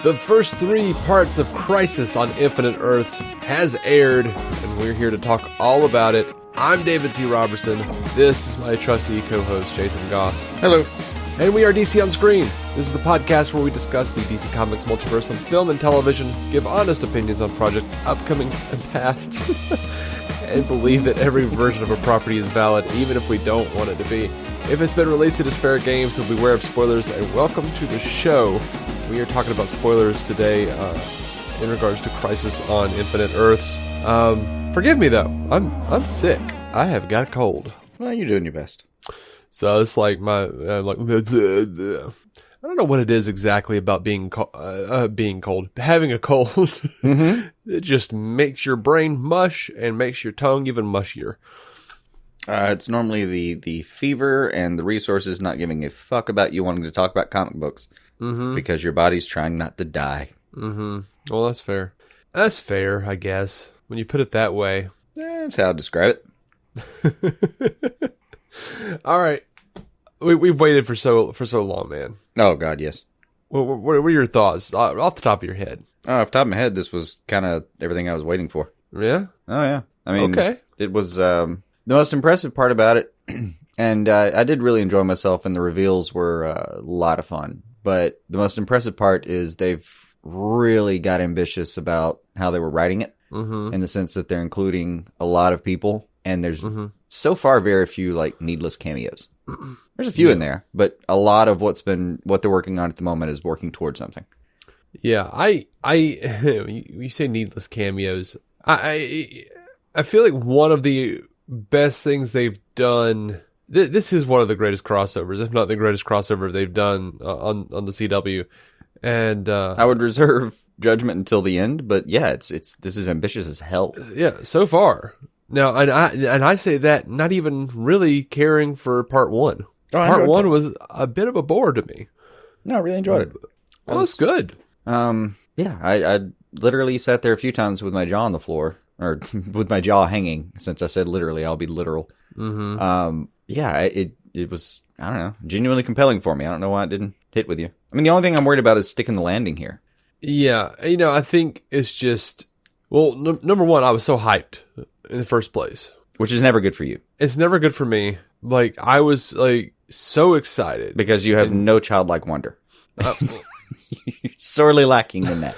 The first 3 parts of Crisis on Infinite Earths has aired, and we're here to talk all about it. I'm David C. Robertson. This is my trusty co-host, Jason Goss. Hello. And we are DC On Screen. This is the podcast where we discuss the DC Comics multiverse on film and television, give honest opinions on projects upcoming and past, and believe that every version of a property is valid, even if we don't want it to be. If it's been released, it is fair game, so beware of spoilers, and welcome to the show. We are talking about spoilers today in regards to Crisis on Infinite Earths. Forgive me, though. I'm sick. I have got a cold. Well, you're doing your best. So it's like I don't know what it is exactly about being cold. Having a cold. Mm-hmm. It just makes your brain mush and makes your tongue even mushier. It's normally the fever and the resources not giving a fuck about you wanting to talk about comic books. Mm-hmm. Because your body's trying not to die. Mm-hmm. Well, that's fair. That's fair, I guess. When you put it that way. That's how I describe it. All right. We've waited for so long, man. Oh, God, yes. What are your thoughts off the top of your head? Off the top of my head, this was kind of everything I was waiting for. Yeah? Oh, yeah. I mean, okay. It was the most impressive part about it, and I did really enjoy myself, and the reveals were a lot of fun. But the most impressive part is they've really got ambitious about how they were writing it, in the sense that they're including a lot of people, and there's so far very few like needless cameos. There's a few in there, but a lot of what they're working on at the moment is working towards something. Yeah, you say needless cameos. I feel like one of the best things they've done. This is one of the greatest crossovers, if not the greatest crossover they've done on the CW. And I would reserve judgment until the end, but yeah, this is ambitious as hell. Yeah, so far. Now, and I say that not even really caring for part 1. Part 1 was a bit of a bore to me. No, I really enjoyed it. Well, it's good. Yeah, I literally sat there a few times with my jaw on the floor, or with my jaw hanging. Since I said literally, I'll be literal. Mm-hmm. Yeah, it was, I don't know, genuinely compelling for me. I don't know why it didn't hit with you. I mean, the only thing I'm worried about is sticking the landing here. Yeah, I think it's just, well, number one, I was so hyped in the first place. Which is never good for you. It's never good for me. Like, I was, like, so excited. Because you have no childlike wonder. You're sorely lacking in that.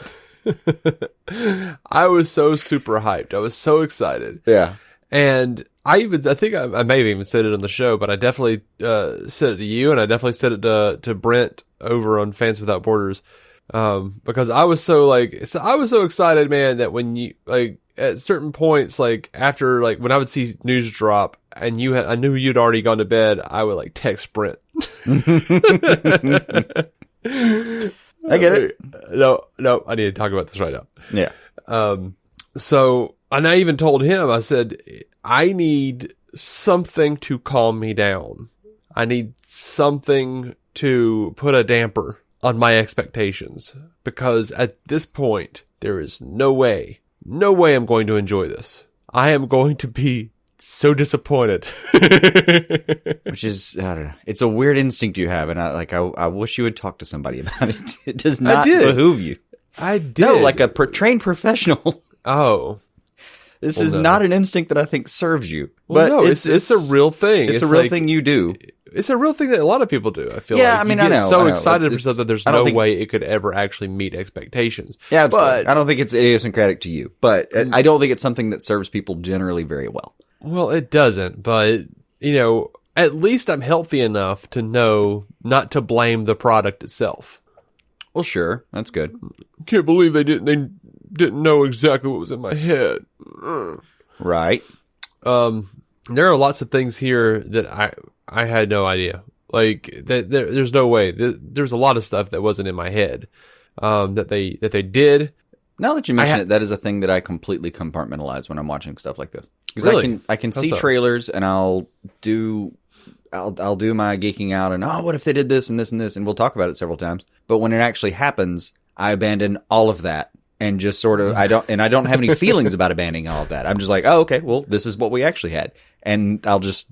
I was so super hyped. I was so excited. Yeah. And I think I may have even said it on the show, but I definitely said it to you, and I definitely said it to Brent over on Fans Without Borders, because I was so excited, man, that when you like at certain points, like after like when I would see news drop and I knew you'd already gone to bed, I would like text Brent. I get it. No, I need to talk about this right now. Yeah. So. And I even told him, I said, I need something to calm me down. I need something to put a damper on my expectations. Because at this point, there is no way I'm going to enjoy this. I am going to be so disappointed. Which is, I don't know. It's a weird instinct you have. And I wish you would talk to somebody about it. It does not behoove you. I did. No, like a trained professional. Oh. This is not an instinct that I think serves you. Well, but no, it's a real thing. It's a real thing you do. It's a real thing that a lot of people do, I feel like. Yeah, I mean, I know. So excited for something, there's no way it could ever actually meet expectations. Yeah, but I don't think it's idiosyncratic to you. But I don't think it's something that serves people generally very well. Well, it doesn't. But, at least I'm healthy enough to know not to blame the product itself. Well, sure. That's good. Can't believe they didn't know exactly what was in my head. Right. There are lots of things here that I had no idea. Like there's no way. There's a lot of stuff that wasn't in my head that they did. Now that you mention it, that is a thing that I completely compartmentalize when I'm watching stuff like this. Because really? I can see trailers and I'll do my geeking out and what if they did this and this and this, and we'll talk about it several times. But when it actually happens, I abandon all of that and just sort of I don't have any feelings about abandoning all of that. I'm just like, oh, okay, well, this is what we actually had, and I'll just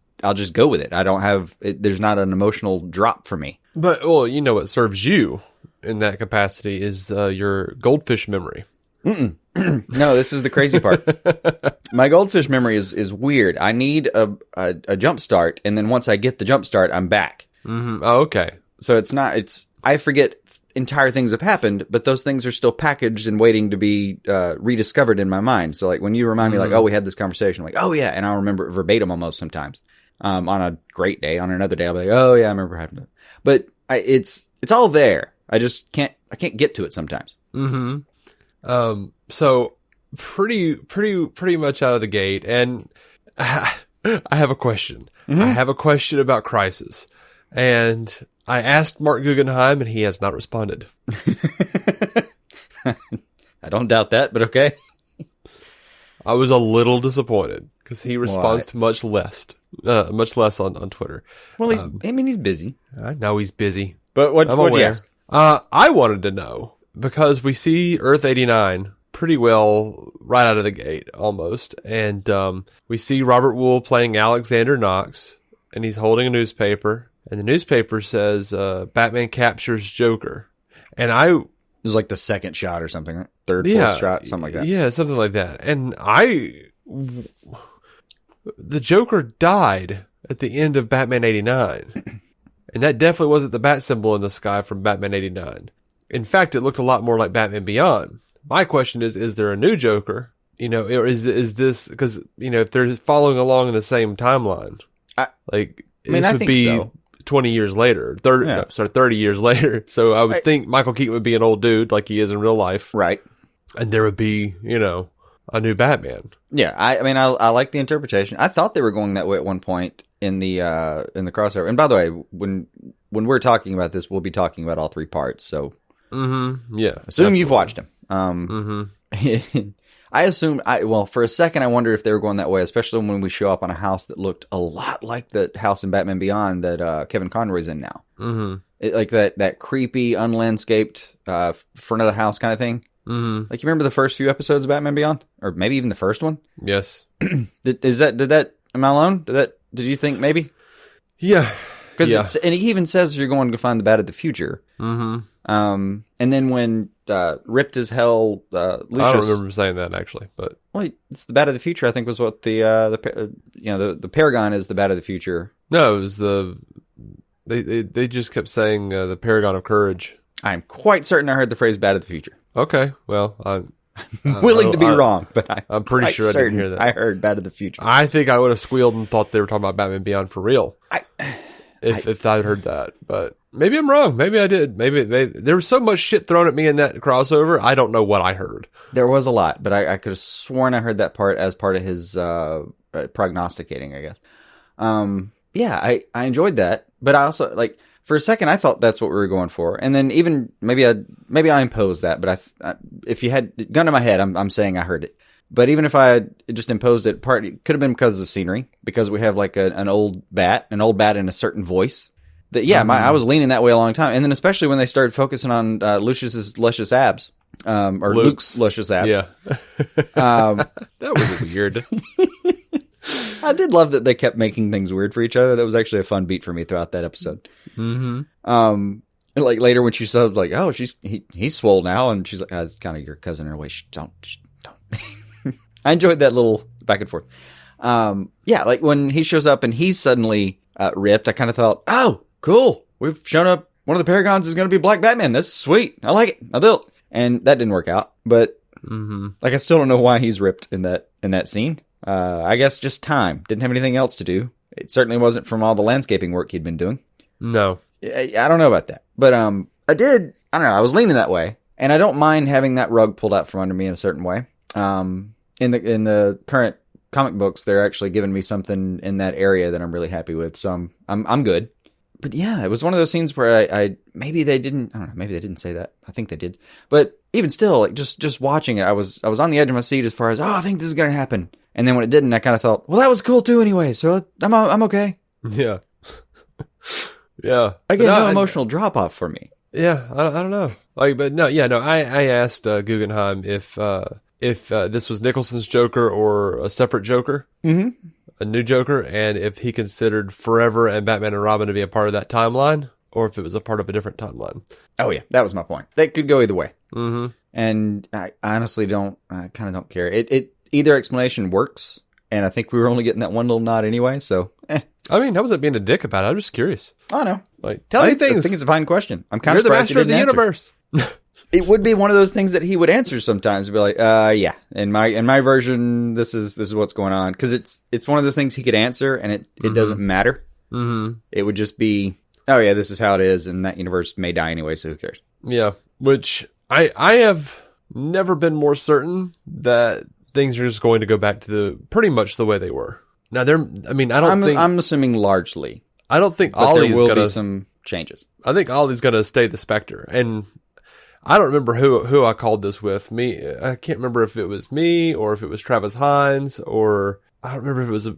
go with it. I don't have there's not an emotional drop for me. But well, you know what serves you in that capacity is your goldfish memory. No, this is the crazy part. My goldfish memory is weird. I need a jump start, and then once I get the jump start, I'm back. Mm-hmm. Oh, okay. So I forget entire things have happened, but those things are still packaged and waiting to be rediscovered in my mind. So like when you remind me like, oh, we had this conversation, I'm like, oh yeah, and I'll remember it verbatim almost sometimes. On a great day, on another day, I'll be like, oh yeah, I remember having it. But it's all there. I just can't get to it sometimes. Mm-hmm. So pretty much out of the gate, and I have a question. Mm-hmm. I have a question about Crisis, and I asked Mark Guggenheim, and he has not responded. I don't doubt that, but okay. I was a little disappointed because he responds to much less on Twitter. Well, he's busy. I know he's busy, but what'd you ask? I wanted to know because we see Earth 89 pretty well right out of the gate, almost, and we see Robert Wool playing Alexander Knox, and he's holding a newspaper, and the newspaper says Batman captures Joker, and it was like the second shot or something, right? Third, fourth shot, something like that. Yeah, something like that. And the Joker died at the end of Batman 89. And that definitely wasn't the bat symbol in the sky from Batman 89. In fact, it looked a lot more like Batman Beyond. My question is there a new Joker? Or is this, because, if they're following along in the same timeline, this would be so. 20 years later, 30 years later. So I would think Michael Keaton would be an old dude like he is in real life. Right. And there would be, a new Batman. Yeah. I like the interpretation. I thought they were going that way at one point in the crossover. And by the way, when we're talking about this, we'll be talking about all three parts. So yeah. Assume you've watched them. I assumed, for a second I wondered if they were going that way, especially when we show up on a house that looked a lot like the house in Batman Beyond that Kevin Conroy's in now. Mm-hmm. Like that creepy, unlandscaped front of the house kind of thing. Mm-hmm. Like, you remember the first few episodes of Batman Beyond? Or maybe even the first one? Yes. Am I alone? Did you think maybe? Yeah. And he even says you're going to find the Bat of the future. Mm-hmm. And then when ripped as hell, Lucius, I don't remember saying that actually, but it's the Bat of the future. I think was what the Paragon is the Bat of the future. No, it was they just kept saying the Paragon of Courage. I'm quite certain I heard the phrase Bat of the future. Okay, well, I'm willing to be wrong, but I'm pretty sure I didn't hear that. I heard Bat of the future. I think I would have squealed and thought they were talking about Batman Beyond for real. If I'd heard that, but maybe I'm wrong. Maybe I did. Maybe there was so much shit thrown at me in that crossover. I don't know what I heard. There was a lot, but I could have sworn I heard that part as part of his prognosticating, I guess. I enjoyed that, but I also for a second I thought that's what we were going for, and then even maybe I imposed that, but if you had gun to my head, I'm saying I heard it. But even if I had just imposed it, it could have been because of the scenery, because we have like an old bat in a certain voice. I was leaning that way a long time. And then especially when they started focusing on Lucius's luscious abs, or Luke's luscious abs. Yeah. That was weird. I did love that they kept making things weird for each other. That was actually a fun beat for me throughout that episode. Mm-hmm. Like later when she said like, oh, he's swole now. And she's like, oh, it's kind of your cousin in a way. Don't. I enjoyed that little back and forth. Like when he shows up and he's suddenly ripped, I kind of thought, oh, cool. We've shown up. One of the Paragons is going to be Black Batman. That's sweet. I like it. I'll do it. And that didn't work out. But I still don't know why he's ripped in that scene. I guess just time. Didn't have anything else to do. It certainly wasn't from all the landscaping work he'd been doing. No. I don't know about that. But I don't know. I was leaning that way. And I don't mind having that rug pulled out from under me in a certain way. In the current comic books, they're actually giving me something in that area that I'm really happy with. So I'm good. But yeah, it was one of those scenes where I maybe they didn't, I don't know, maybe they didn't say that. I think they did. But even still, like just watching it, I was on the edge of my seat as far as, I think this is going to happen. And then when it didn't, I kind of thought, well, that was cool too anyway. So I'm okay. Yeah. Yeah. Again, no emotional drop off for me. Yeah. I don't know. I asked Guggenheim if this was Nicholson's Joker or a separate Joker. Mm-hmm. A new Joker, and if he considered Forever and Batman and Robin to be a part of that timeline, or if it was a part of a different timeline. Oh yeah, that was my point. They could go either way. Mm-hmm. And I honestly kind of don't care. Either explanation works, and I think we were only getting that one little nod anyway, so I mean, how was it being a dick about it? I'm just curious. I know. Like, tell me things. I think it's a fine question. I'm kind You're of the surprised master of the universe. It would be one of those things that he would answer sometimes. He'd be like, yeah, in my version, this is what's going on. Because it's one of those things he could answer, and it doesn't matter. Mm-hmm. It would just be, oh yeah, this is how it is, and that universe may die anyway, so who cares? Yeah, which I have never been more certain that things are just going to go back to pretty much the way they were. Now, I'm assuming largely. I don't think but Ollie's there will gonna be some changes. I think Ollie's gonna stay the Spectre, and I don't remember who I called this with. I can't remember if it was me or if it was Travis Hines, or I don't remember if it was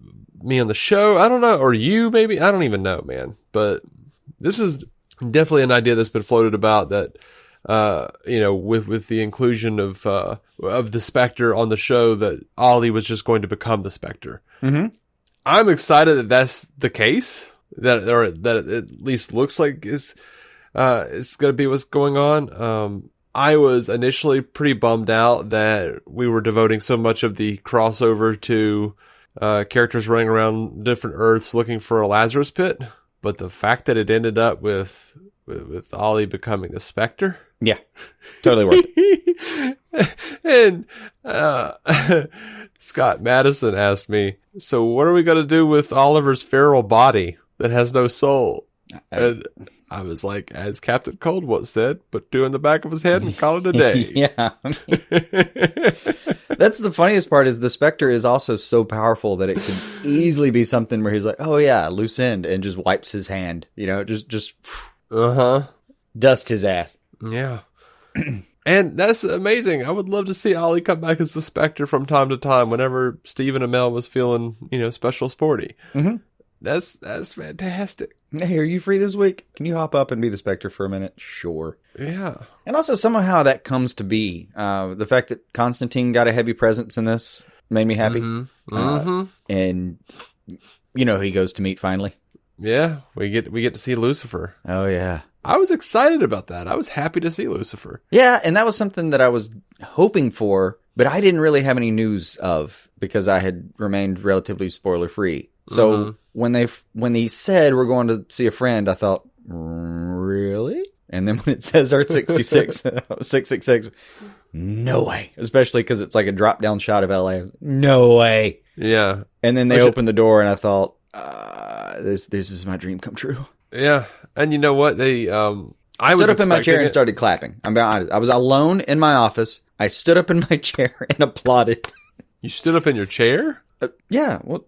me on the show. I don't know, or you maybe. I don't even know, man. But this is definitely an idea that's been floated about that. With the inclusion of the Spectre on the show, that Ollie was just going to become the Spectre. Mm-hmm. I'm excited that that's the case. That it at least looks like it's going to be what's going on. I was initially pretty bummed out that we were devoting so much of the crossover to characters running around different Earths looking for a Lazarus pit, but the fact that it ended up with Ollie becoming a Spectre, yeah, totally worth it. And Scott Madison asked me, "So what are we going to do with Oliver's feral body that has no soul?" And I was like, as Captain Coldwater said, put two in the back of his head and call it a day. Yeah. That's the funniest part, is the Spectre is also so powerful that it could easily be something where he's like, oh yeah, loose end, and just wipes his hand, just dust his ass. Yeah. And that's amazing. I would love to see Ollie come back as the Spectre from time to time whenever Stephen Amell was feeling, special sporty. Mm-hmm. That's fantastic. Hey, are you free this week? Can you hop up and be the Spectre for a minute? Sure. Yeah. And also somehow that comes to be. The fact that Constantine got a heavy presence in this made me happy. Mm-hmm. Mm-hmm. And he goes to meet finally. Yeah, we get to see Lucifer. Oh yeah. I was excited about that. I was happy to see Lucifer. Yeah, and that was something that I was hoping for, but I didn't really have any news of because I had remained relatively spoiler free. So when they said we're going to see a friend, I thought, really? And then when it says Earth 66, 666, no way. Especially because it's like a drop down shot of LA. No way. Yeah. And then they opened the door, and I thought, this is my dream come true. Yeah. And you know what? I stood up in my chair and started clapping. I'm being honest. I was alone in my office. I stood up in my chair and applauded. You stood up in your chair? Yeah. Well,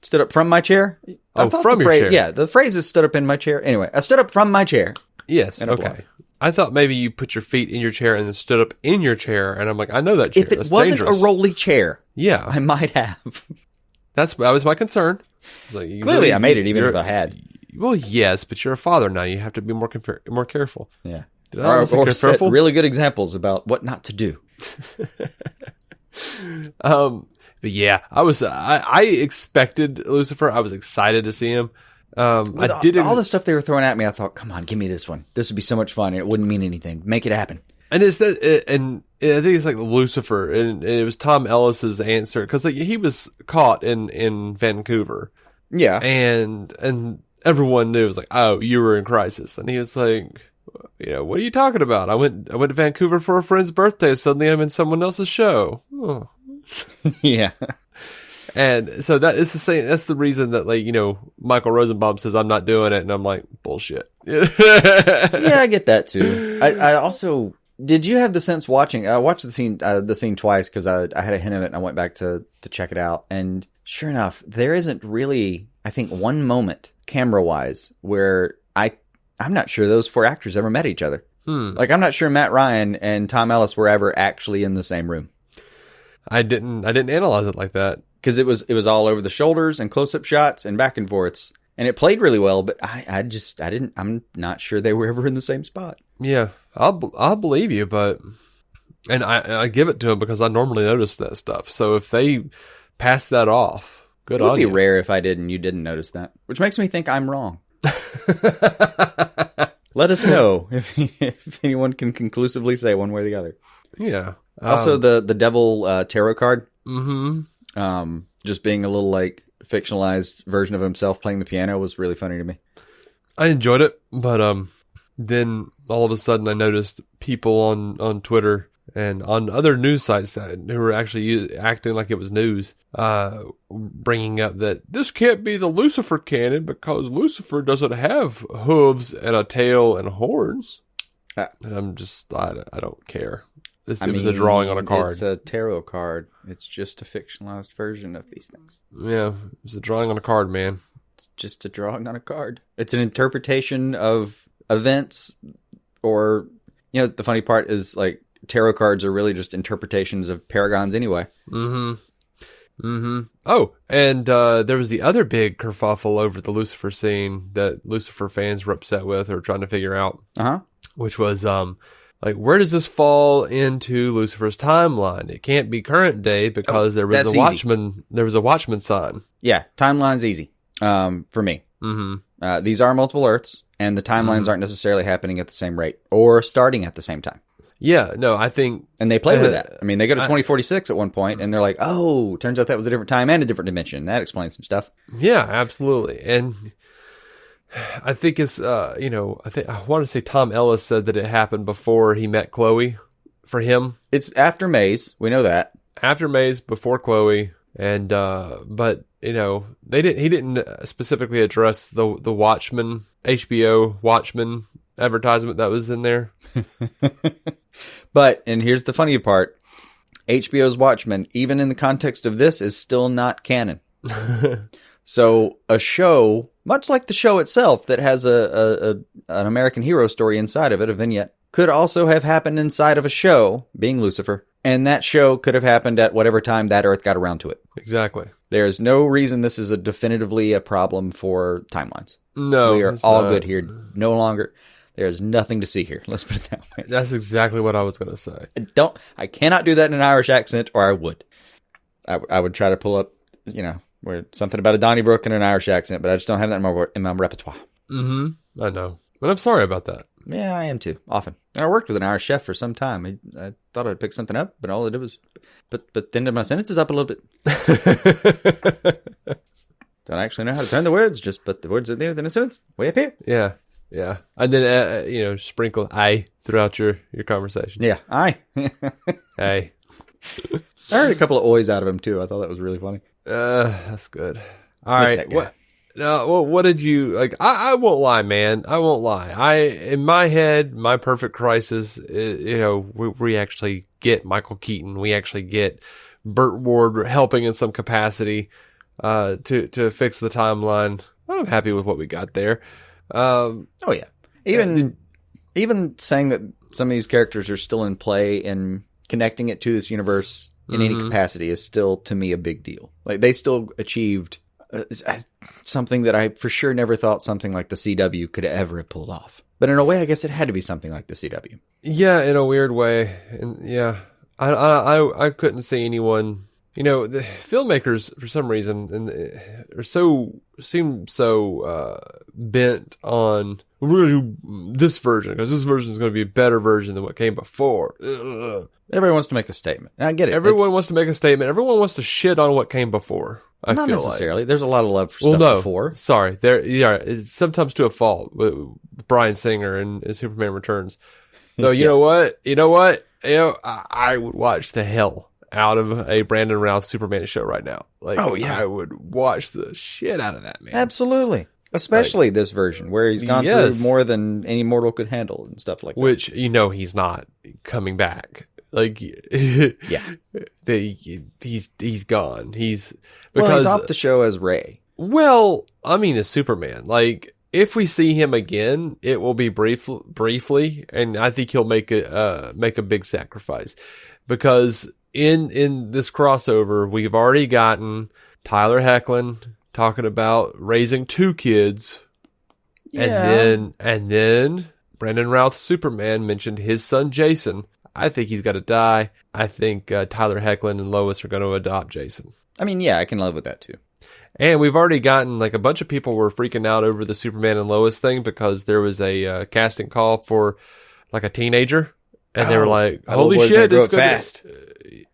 stood up from my chair. From your chair. Yeah, the phrase is stood up in my chair. Anyway, I stood up from my chair. Yes, and okay. I thought maybe you put your feet in your chair and then stood up in your chair, and I'm like, I know that chair. If it That's wasn't dangerous. a rolly chair, yeah, I might have. That was my concern. Like, Clearly, I made it even if I had. Well, yes, but you're a father now. You have to be more careful. Yeah. Or set really good examples about what not to do. But yeah, I expected Lucifer. I was excited to see him. All the stuff they were throwing at me, I thought, come on, give me this one. This would be so much fun, and it wouldn't mean anything. Make it happen. And I think it's like Lucifer, and it was Tom Ellis's answer, because he was caught in Vancouver. Yeah. And everyone knew, it was like, oh, you were in crisis. And he was like, what are you talking about? I went to Vancouver for a friend's birthday. Suddenly I'm in someone else's show. Oh. Yeah. And so that is the same. That's the reason that, Michael Rosenbaum says I'm not doing it, and I'm like, bullshit. Yeah, I get that too. I also, did you have the sense watching? I watched the scene twice because I had a hint of it, and I went back to check it out. And sure enough, there isn't really, I think, one moment camera wise where I'm not sure those four actors ever met each other. Like, I'm not sure Matt Ryan and Tom Ellis were ever actually in the same room. I didn't analyze it like that. Because it was all over the shoulders and close-up shots and back and forths. And it played really well, but I'm not sure they were ever in the same spot. Yeah, I'll believe you, but, and I give it to them because I normally notice that stuff. So if they pass that off, good on you. It would be rare if I did and you didn't notice that, which makes me think I'm wrong. Let us know if anyone can conclusively say one way or the other. Yeah. Also, the devil tarot card. Mm-hmm. Just being a little like fictionalized version of himself playing the piano was really funny to me. I enjoyed it, but then all of a sudden I noticed people on Twitter and on other news sites who were actually acting like it was news, bringing up that this can't be the Lucifer canon because Lucifer doesn't have hooves and a tail and horns. And I'm just, I don't care. It was a drawing on a card. It's a tarot card. It's just a fictionalized version of these things. Yeah, it's a drawing on a card, man. It's just a drawing on a card. It's an interpretation of events, or, the funny part is, like, tarot cards are really just interpretations of paragons anyway. Oh, and there was the other big kerfuffle over the Lucifer scene that Lucifer fans were upset with or trying to figure out. Which was, like, where does this fall into Lucifer's timeline? It can't be current day because there was a Watchman. There was a Watchman sign. Yeah, timeline's easy for me. These are multiple Earths, and the timelines aren't necessarily happening at the same rate or starting at the same time. Yeah, no, I think... And they play with that. I mean, they go to 2046 at one point, and they're like, oh, turns out that was a different time and a different dimension. That explains some stuff. Yeah, absolutely. And I think it's, I want to say Tom Ellis said that it happened before he met Chloe for him. It's after Maze. We know that. After Maze, before Chloe. And, but, he didn't specifically address the Watchmen, HBO Watchmen advertisement that was in there. But, and here's the funny part, HBO's Watchmen, even in the context of this, is still not canon. So a show, much like the show itself, that has an American hero story inside of it, a vignette, could also have happened inside of a show, being Lucifer, and that show could have happened at whatever time that Earth got around to it. Exactly. There's no reason this is definitively a problem for timelines. No. We are all good here. No longer... There's nothing to see here. Let's put it that way. That's exactly what I was going to say. I cannot do that in an Irish accent, or I would. I would try to pull up, where something about a Donnybrook in an Irish accent, but I just don't have that in my repertoire. I know. But I'm sorry about that. Yeah, I am too, often. And I worked with an Irish chef for some time. I thought I'd pick something up, but all I did was but the end of my sentences up a little bit. Don't actually know how to turn the words, just put the words at the end of the sentence, way up here. Yeah. Yeah. And then, sprinkle I throughout your conversation. Yeah, I. Hey. I heard a couple of oys out of him, too. I thought that was really funny. That's good. All right. What did you, like, I won't lie, man. I won't lie. In my head, my perfect crisis, we actually get Michael Keaton. We actually get Burt Ward helping in some capacity to fix the timeline. I'm happy with what we got there. Oh yeah. Even saying that some of these characters are still in play and connecting it to this universe in any capacity is still, to me, a big deal. Like, they still achieved something that I for sure never thought something like the CW could ever have pulled off. But in a way, I guess it had to be something like the CW. Yeah, in a weird way. And yeah, I couldn't see anyone. The filmmakers, for some reason, seem so bent on, we're going to do this version, because this version is going to be a better version than what came before. Ugh. Everybody wants to make a statement. And I get it. Everyone wants to make a statement. Everyone wants to shit on what came before. Not necessarily. There's a lot of love for stuff before. Sorry. It's sometimes to a fault with Bryan Singer and Superman Returns. So, you know what? I would watch the hell out of a Brandon Routh Superman show right now. Like, oh yeah, I would watch the shit out of that, man. Absolutely. Especially this version where he's gone through more than any mortal could handle and stuff like that. Which, he's not coming back. Like, yeah, he's gone. He's off the show as Ray. Well, I mean, as Superman. Like, if we see him again, it will be briefly, and I think he'll make a big sacrifice, because in this crossover, we've already gotten Tyler Hoechlin talking about raising 2 kids. Yeah. And then Brandon Routh's Superman mentioned his son Jason. I think he's got to die. I think Tyler Hoechlin and Lois are going to adopt Jason. I mean, yeah, I can live with that too. And we've already gotten, like, a bunch of people were freaking out over the Superman and Lois thing because there was a casting call for, like, a teenager. And they were like, holy shit, it's going fast.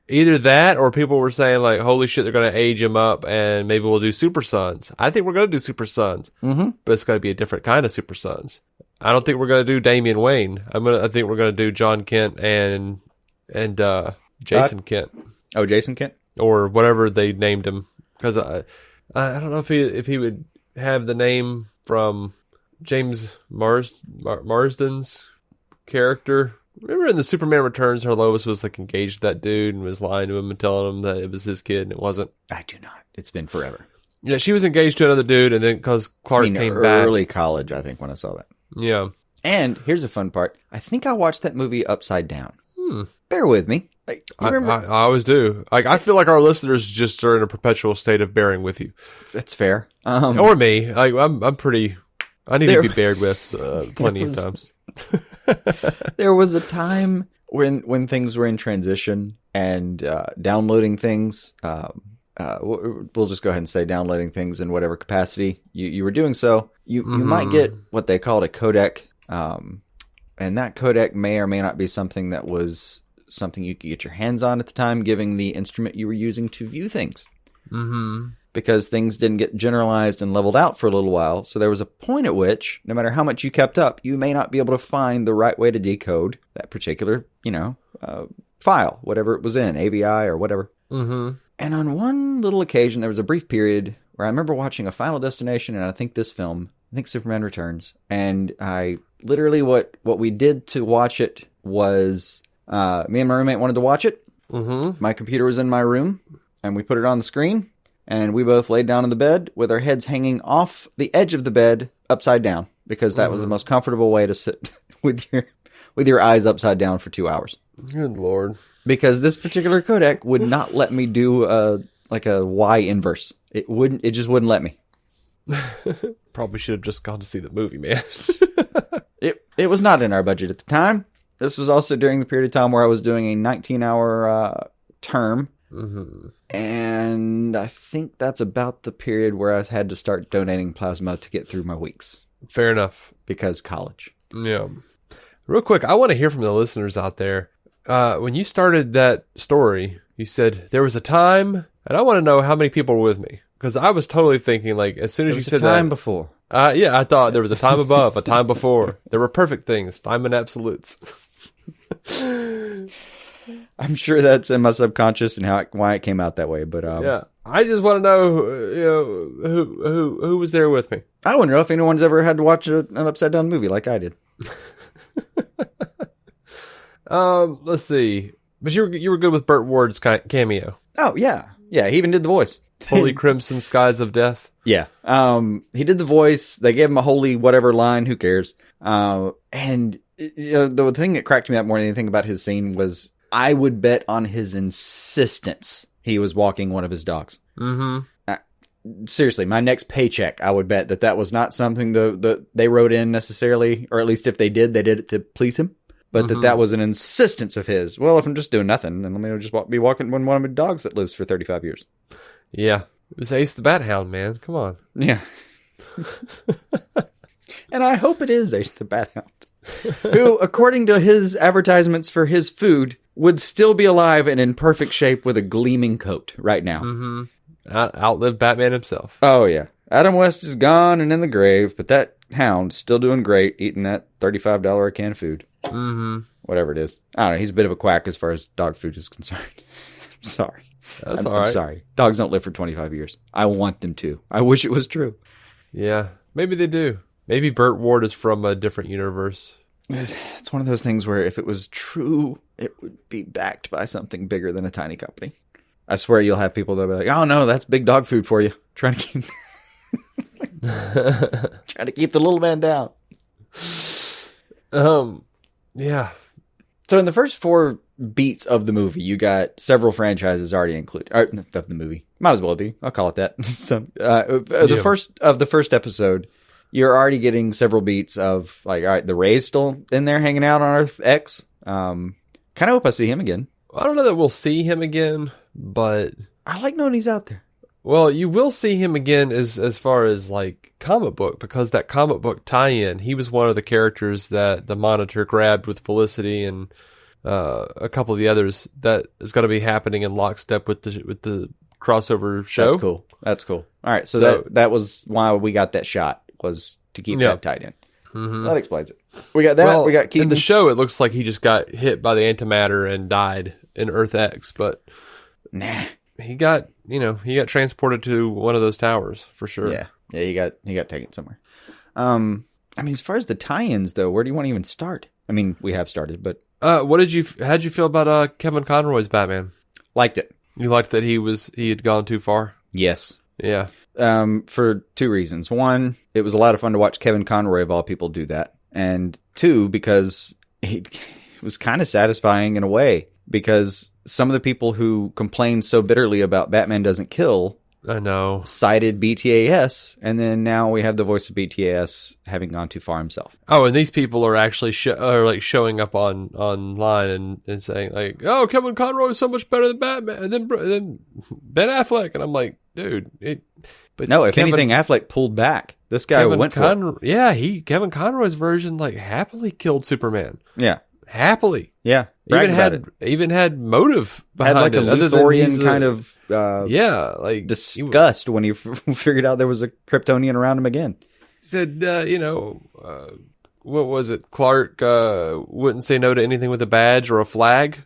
Either that or people were saying, like, holy shit, they're going to age him up and maybe we'll do Super Sons. I think we're going to do Super Sons. Mm-hmm. But it's going to be a different kind of Super Sons. I don't think we're going to do Damian Wayne. I think we're going to do John Kent and Jason Kent. Oh, Jason Kent? Or whatever they named him. Because I don't know if he would have the name from James Marsden's character. Remember in the Superman Returns, her Lois was like engaged to that dude and was lying to him and telling him that it was his kid and it wasn't. I do not. It's been forever. Yeah, she was engaged to another dude, and then because Clark came back. Early college, I think, when I saw that. Yeah. And here's a fun part. I think I watched that movie upside down. Bear with me. Like, I always do. Like, I feel like our listeners just are in a perpetual state of bearing with you. That's fair. Or me. Like, I'm pretty. I need to be bared with plenty of times. There was a time when things were in transition and downloading things. We'll just go ahead and say downloading things in whatever capacity you were doing so. You might get what they called a codec, and that codec may or may not be something that was something you could get your hands on at the time, given the instrument you were using to view things. Mm-hmm. Because things didn't get generalized and leveled out for a little while, so there was a point at which, no matter how much you kept up, you may not be able to find the right way to decode that particular, file, whatever it was in, AVI or whatever. Mm-hmm. And on one little occasion, there was a brief period where I remember watching a Final Destination, and I think Superman Returns, and I literally what we did to watch it was me and my roommate wanted to watch it. Mm-hmm. My computer was in my room, and we put it on the screen. And we both laid down in the bed with our heads hanging off the edge of the bed upside down because that was the most comfortable way to sit with your eyes upside down for 2 hours. Good Lord. Because this particular codec would not let me do a Y inverse. It just wouldn't let me. Probably should have just gone to see the movie, man. It was not in our budget at the time. This was also during the period of time where I was doing a 19-hour term. Mm-hmm. And I think that's about the period where I had to start donating plasma to get through my weeks. Fair enough. Because college. Yeah. Real quick, I want to hear from the listeners out there. When you started that story, you said there was a time, and I want to know how many people were with me. Because I was totally thinking, like, as soon as you said that. Time before. Yeah, I thought there was a time above, a time before. There were perfect things, time and absolutes. I'm sure that's in my subconscious and why it came out that way, but yeah, I just want to know, who was there with me. I wonder if anyone's ever had to watch an upside down movie like I did. Let's see, but you were good with Burt Ward's cameo. Oh yeah, he even did the voice. Holy Crimson Skies of Death. Yeah, he did the voice. They gave him a holy whatever line. Who cares? And the thing that cracked me up more than anything about his scene was, I would bet on his insistence he was walking one of his dogs. Mm-hmm. Seriously, my next paycheck, I would bet that was not something that they wrote in necessarily, or at least if they did it to please him. But that was an insistence of his. Well, if I'm just doing nothing, then let me just be walking one of my dogs that lives for 35 years. Yeah. It was Ace the Bat Hound, man. Come on. Yeah. And I hope it is Ace the Bat Hound. Who, according to his advertisements for his food, would still be alive and in perfect shape with a gleaming coat right now. Mm-hmm. Outlived Batman himself. Oh, yeah. Adam West is gone and in the grave, but that hound's still doing great eating that $35 a can food. Mm-hmm. Whatever it is. I don't know. He's a bit of a quack as far as dog food is concerned. I'm sorry. That's all right. I'm sorry. Dogs don't live for 25 years. I want them to. I wish it was true. Yeah. Maybe they do. Maybe Burt Ward is from a different universe. It's one of those things where if it was true, it would be backed by something bigger than a tiny company. I swear you'll have people that'll be like, oh no, that's big dog food for you. Trying to keep the little man down. Yeah. So in the first 4 beats of the movie, you got several franchises already included. Of the movie. Might as well be. I'll call it that. So, the first episode, you're already getting several beats of, like, all right, the Ray's still in there hanging out on Earth X. Kind of hope I see him again. I don't know that we'll see him again, but I like knowing he's out there. Well, you will see him again as far as like comic book, because that comic book tie-in, he was one of the characters that the Monitor grabbed with Felicity and a couple of the others. That is going to be happening in lockstep with the crossover show. That's cool. All right, so that was why we got that shot, was to keep that tied in. Mm-hmm. That explains it. We got that. Well, we got Keaton. In the show, it looks like he just got hit by the antimatter and died in Earth X, but nah. He got transported to one of those towers for sure. Yeah, he got taken somewhere. I mean, as far as the tie-ins though, where do you want to even start? I mean, we have started, but how'd you feel about Kevin Conroy's Batman? Liked it. You liked that he had gone too far? Yes. Yeah. For two reasons. One, it was a lot of fun to watch Kevin Conroy of all people do that, and two, because it was kind of satisfying in a way, because some of the people who complained so bitterly about Batman Doesn't Kill, I know, cited BTAS, and then now we have the voice of BTAS having gone too far himself. Oh, and these people are actually showing up online and saying like, "Oh, Kevin Conroy is so much better than Batman than Ben Affleck," and I'm like, dude, But no, if anything, Affleck pulled back. This guy went for it. Yeah, Kevin Conroy's version like happily killed Superman. Yeah, happily. Yeah, even had motive behind had like it. A Luthorian kind of like disgust when he figured out there was a Kryptonian around him again. He said, what was it? Clark wouldn't say no to anything with a badge or a flag.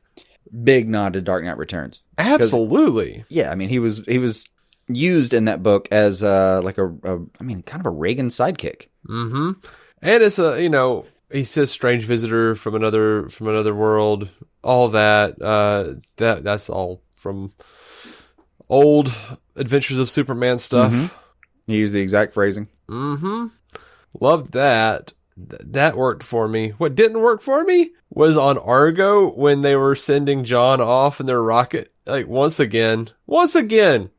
Big nod to Dark Knight Returns. Absolutely. Yeah, I mean he was used in that book as kind of a Reagan sidekick. Mm-hmm. And it's he says strange visitor from another world. All that that's all from old Adventures of Superman stuff. Mm-hmm. He used the exact phrasing. Mm-hmm. Loved that. That worked for me. What didn't work for me was on Argo when they were sending John off in their rocket. Like once again,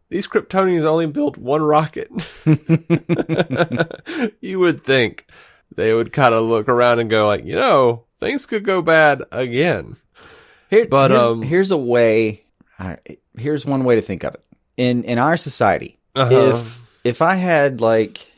these Kryptonians only built one rocket. You would think they would kind of look around and go like, things could go bad again. Here's one way to think of it. In our society, if I had like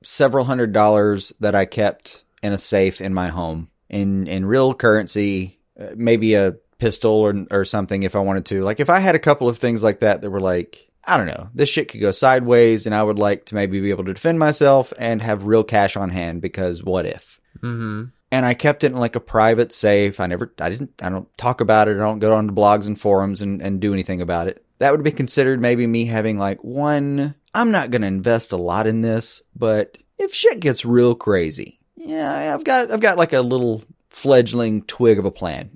several $100s that I kept in a safe in my home in real currency, maybe a pistol or something if I wanted to. Like if I had a couple of things like that were like, I don't know, this shit could go sideways and I would like to maybe be able to defend myself and have real cash on hand because what if? Mm-hmm. And I kept it in like a private safe. I don't talk about it. I don't go on to blogs and forums and do anything about it. That would be considered maybe me having like I'm not going to invest a lot in this, but if shit gets real crazy, yeah, I've got like a little fledgling twig of a plan,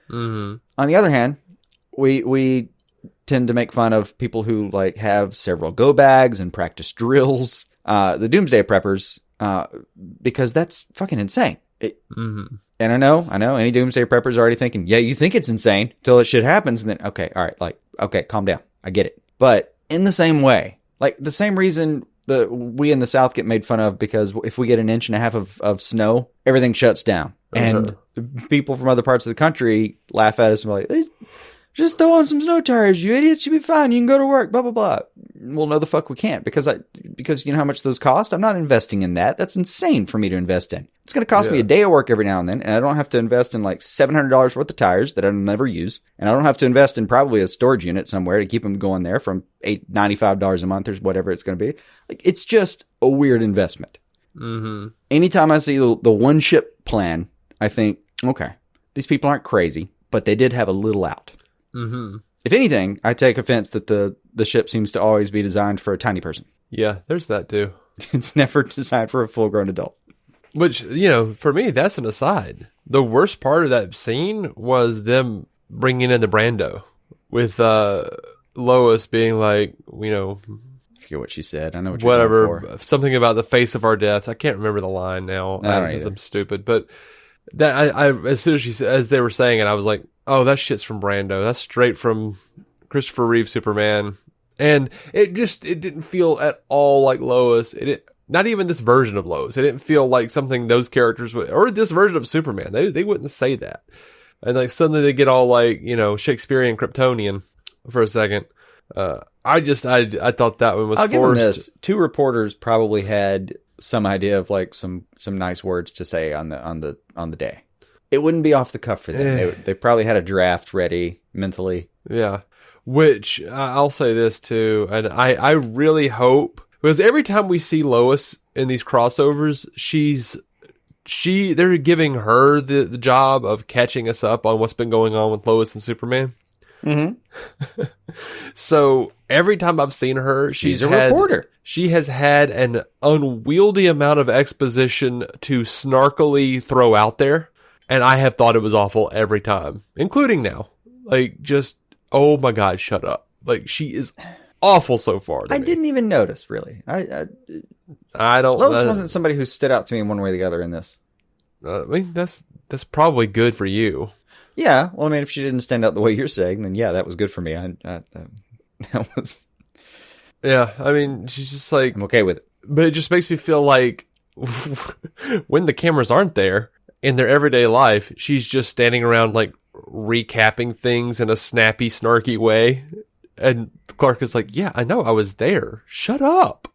Mm-hmm. On the other hand, we tend to make fun of people who like have several go bags and practice drills, the Doomsday Preppers, because that's fucking insane. Mm-hmm. And I know any Doomsday Preppers are already thinking, yeah, you think it's insane till that shit happens, and then okay, all right, like okay, calm down, I get it. But in the same way, like the same reason that we in the South get made fun of, because if we get an inch and a half of snow, everything shuts down. And the people from other parts of the country laugh at us and be like, hey, just throw on some snow tires, you idiots, you'll be fine, you can go to work, blah, blah, blah. Well, no, the fuck we can't, because you know how much those cost? I'm not investing in that. That's insane for me to invest in. It's going to cost me a day of work every now and then, and I don't have to invest in like $700 worth of tires that I'll never use, and I don't have to invest in probably a storage unit somewhere to keep them going there from $95 a month or whatever it's going to be. Like, it's just a weird investment. Mm-hmm. Anytime I see the one ship plan, I think, okay, these people aren't crazy, but they did have a little out. Mm-hmm. If anything, I take offense that the ship seems to always be designed for a tiny person. Yeah, there's that too. It's never designed for a full-grown adult. Which, for me, that's an aside. The worst part of that scene was them bringing in the Brando with Lois being like, I forget what she said. I know what you're whatever, going for. Something about the face of our death. I can't remember the line now because I'm stupid. But that I as soon as they were saying it, I was like, oh, that shit's from Brando. That's straight from Christopher Reeve Superman. And it didn't feel at all like Lois. Not even this version of Lois. It didn't feel like something those characters would, or this version of Superman. They wouldn't say that. And like suddenly they get all like, Shakespearean Kryptonian for a second. I I thought that one was I'll forced. give them this. 2 reporters probably had some idea of like some nice words to say on the day. It wouldn't be off the cuff for them. They probably had a draft ready mentally. Yeah. Which I'll say this too, and I really hope, because every time we see Lois in these crossovers, they're giving her the job of catching us up on what's been going on with Lois and Superman. Mm-hmm. So every time I've seen her, she's a reporter. She has had an unwieldy amount of exposition to snarkily throw out there, and I have thought it was awful every time, including now. Like, just, oh my God, shut up. Like, she is awful so far. I didn't even notice, really. I don't. Lois wasn't somebody who stood out to me in one way or the other in this. I mean, that's probably good for you. Yeah, well, I mean, if she didn't stand out the way you're saying, then yeah, that was good for me. That was. Yeah, I mean, she's just like, I'm okay with it. But it just makes me feel like when the cameras aren't there in their everyday life, she's just standing around like recapping things in a snappy, snarky way. And Clark is like, yeah, I know, I was there. Shut up.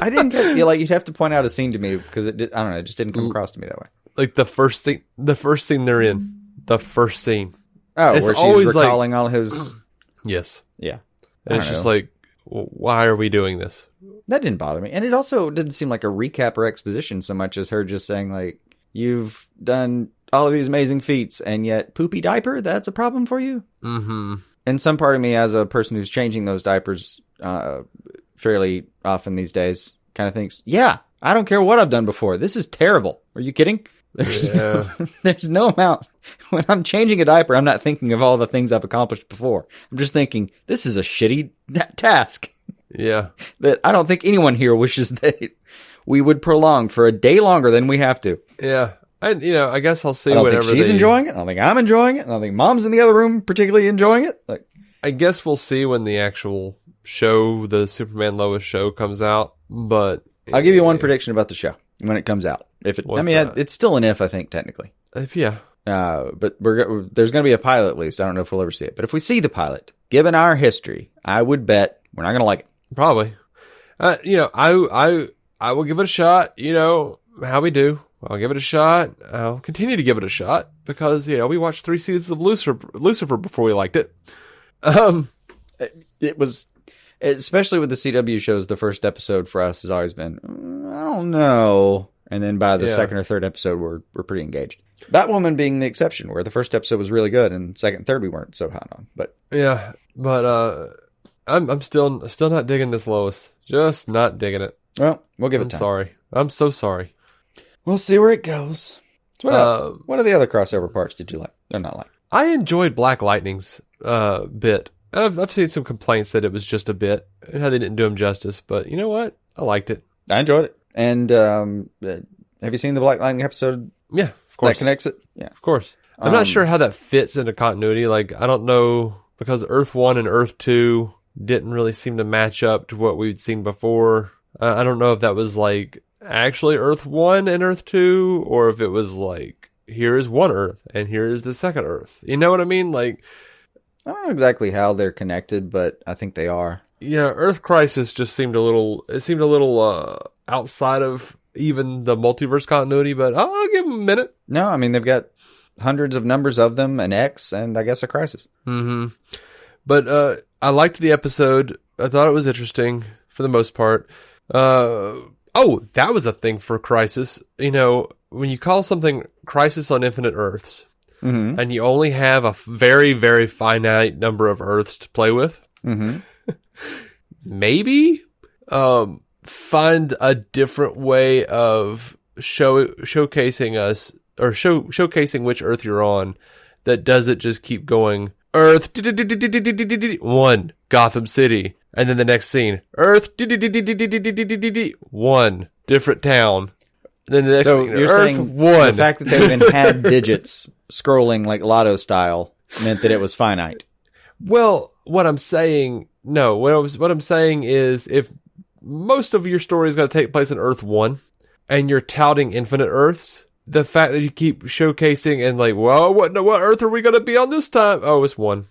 I didn't get, you'd have to point out a scene to me because it did, I don't know, it just didn't come across to me that way. Like the first scene they're in. The first scene. Oh, it's where she's always recalling all his... Yes. Yeah. And it's just like, why are we doing this? That didn't bother me. And it also didn't seem like a recap or exposition so much as her just saying, like, you've done all of these amazing feats, and yet poopy diaper, that's a problem for you? Mm-hmm. And some part of me, as a person who's changing those diapers fairly often these days, kind of thinks, yeah, I don't care what I've done before. This is terrible. Are you kidding? There's no amount. When I'm changing a diaper, I'm not thinking of all the things I've accomplished before. I'm just thinking, this is a shitty task. Yeah. That I don't think anyone here wishes that we would prolong for a day longer than we have to. Yeah. And, I guess I'll see I don't whatever think she's enjoying it. I don't think I'm enjoying it. I don't think Mom's in the other room particularly enjoying it. Like, I guess we'll see when the actual show, the Superman Lois show, comes out. But I'll give you one prediction about the show when it comes out. It's still an if, I think, technically. Yeah. But there's going to be a pilot at least. I don't know if we'll ever see it. But if we see the pilot, given our history, I would bet we're not going to like it. Probably. I will give it a shot. How we do. I'll give it a shot. I'll continue to give it a shot because, we watched 3 seasons of Lucifer before we liked it. It was, especially with the CW shows, the first episode for us has always been, I don't know. And then by the second or third episode, we're pretty engaged. Batwoman being the exception, where the first episode was really good, and second and third we weren't so hot on. But yeah, but I'm still not digging this Lois. Just not digging it. Well, we'll give it time. I'm sorry. I'm so sorry. We'll see where it goes. So what else? What are the other crossover parts did you like? They're not like. I enjoyed Black Lightning's bit. I've seen some complaints that it was just a bit and how they didn't do him justice, but you know what? I liked it. I enjoyed it. And have you seen the Black Lightning episode? Yeah, of course. That connects it? Yeah. Of course. I'm not sure how that fits into continuity. Like, I don't know, because Earth 1 and Earth 2 didn't really seem to match up to what we'd seen before. I don't know if that was, like, actually Earth 1 and Earth 2, or if it was, like, here is one Earth, and here is the second Earth. You know what I mean? Like, I don't know exactly how they're connected, but I think they are. Yeah, Earth Crisis just seemed a little outside of even the multiverse continuity, but I'll give them a minute. No, I mean, they've got hundreds of numbers of them, an X, and I guess a Crisis. Mm-hmm. But I liked the episode. I thought it was interesting for the most part. That was a thing for Crisis. When you call something Crisis on Infinite Earths, mm-hmm. and you only have a very, very finite number of Earths to play with, mm-hmm. maybe find a different way of showcasing us, or showcasing which Earth you're on, that doesn't just keep going Earth 1 Gotham City, and then the next scene Earth 1 different town. Then the next so scene, you're Earth saying 1. The fact that they even had digits scrolling like Lotto style meant that it was finite. Well, what I'm saying is, if most of your story is going to take place in Earth 1, and you're touting infinite Earths, the fact that you keep showcasing and like, well, what Earth are we going to be on this time? Oh, it's 1.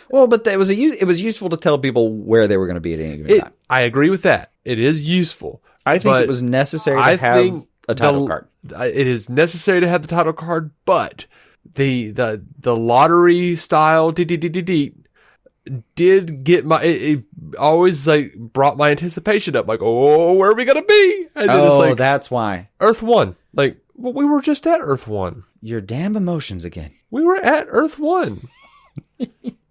Well, but it was useful to tell people where they were going to be at any given time. I agree with that. It is useful. I think it was necessary to have a title card. It is necessary to have the title card, but the lottery style did get it always like brought my anticipation up. Like, oh, where are we gonna be? And then it's like, that's why Earth 1. Like, well, we were just at Earth 1. Your damn emotions again. We were at Earth 1.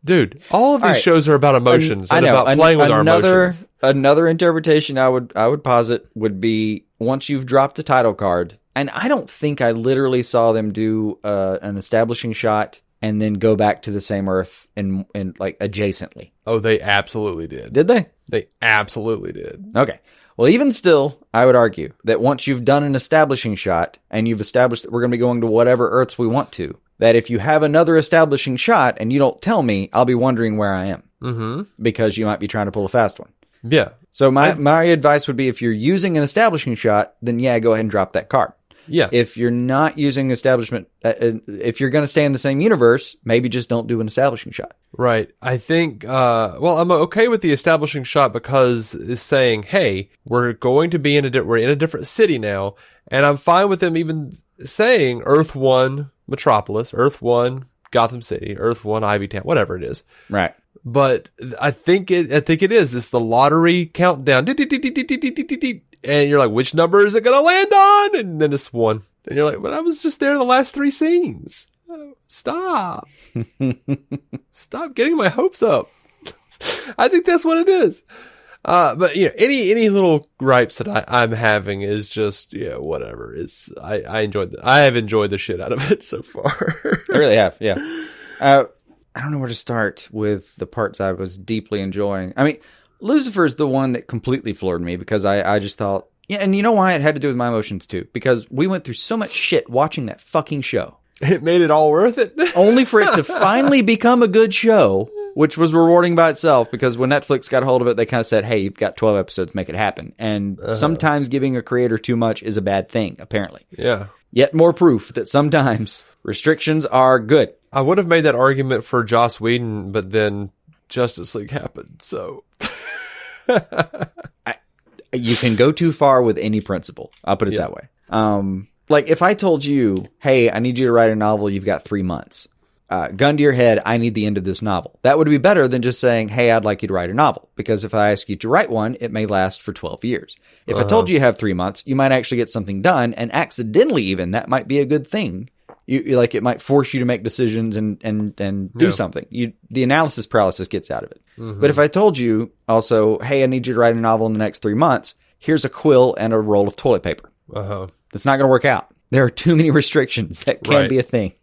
Dude, all of these shows are about emotions and about playing with our emotions. Another interpretation I would posit would be once you've dropped the title card, and I don't think I literally saw them do an establishing shot and then go back to the same Earth and like adjacently. Oh, they absolutely did. Did they? They absolutely did. Okay. Well, even still, I would argue that once you've done an establishing shot and you've established that we're going to be going to whatever Earths we want to, that if you have another establishing shot and you don't tell me, I'll be wondering where I am. Mm-hmm. Because you might be trying to pull a fast one. Yeah. So my advice would be if you're using an establishing shot, then yeah, go ahead and drop that card. Yeah. If you're not using establishment, if you're going to stay in the same universe, maybe just don't do an establishing shot. Right. I think, I'm okay with the establishing shot because it's saying, hey, we're going to be we're in a different city now. And I'm fine with them even saying Earth 1 Metropolis, Earth 1 Gotham City, Earth 1 Ivy Town, whatever it is. Right. But I think it is. It's the lottery countdown. And you're like, which number is it going to land on? And then it's 1. And you're like, but I was just there in the last 3 scenes. Stop. Stop getting my hopes up. I think that's what it is. But any little gripes that I'm having is just, whatever. I have enjoyed the shit out of it so far. I really have. Yeah. I don't know where to start with the parts I was deeply enjoying. I mean, Lucifer is the one that completely floored me because I just thought, yeah, and you know why? It had to do with my emotions too, because we went through so much shit watching that fucking show. It made it all worth it. Only for it to finally become a good show, which was rewarding by itself, because when Netflix got a hold of it, they kind of said, hey, you've got 12 episodes, make it happen. And sometimes giving a creator too much is a bad thing, apparently. Yeah. Yet more proof that sometimes restrictions are good. I would have made that argument for Joss Whedon, but then Justice League happened, so... You can go too far with any principle. I'll put it that way. Like if I told you, hey, I need you to write a novel, you've got 3 months. Gun to your head, I need the end of this novel. That would be better than just saying, hey, I'd like you to write a novel. Because if I ask you to write one, it may last for 12 years. If I told you have 3 months, you might actually get something done. And accidentally even, that might be a good thing. You like it might force you to make decisions and do something. The analysis paralysis gets out of it. Mm-hmm. But if I told you also, hey, I need you to write a novel in the next 3 months, here's a quill and a roll of toilet paper. That's not going to work out. There are too many restrictions. That can't be a thing.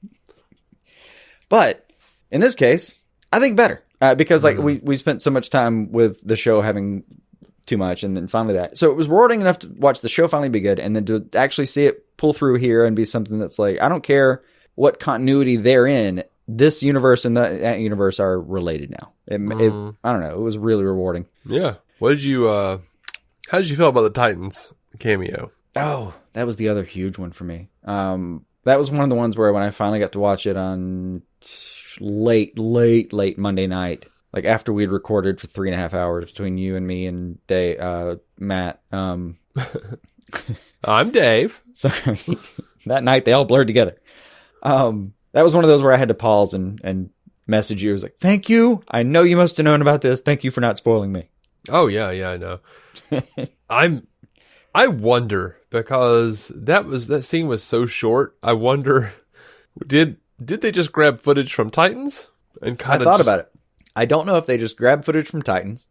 But in this case, I think better because like we spent so much time with the show having too much, and then finally that. So it was rewarding enough to watch the show finally be good, and then to actually see it pull through here and be something that's like, I don't care what continuity they're in. This universe and that universe are related now. I don't know. It was really rewarding. Yeah. What did you? How did you feel about the Titans cameo? Oh, that was the other huge one for me. That was one of the ones where when I finally got to watch it on late Monday night, like after we'd recorded for 3.5 hours between you and me and Matt. I'm Dave. Sorry. That night they all blurred together. That was one of those where I had to pause and message you. I was like, thank you. I know you must have known about this. Thank you for not spoiling me. Oh, yeah, I know. I wonder, because that scene was so short, I wonder, did they just grab footage from Titans? And I thought about it. I don't know if they just grabbed footage from Titans.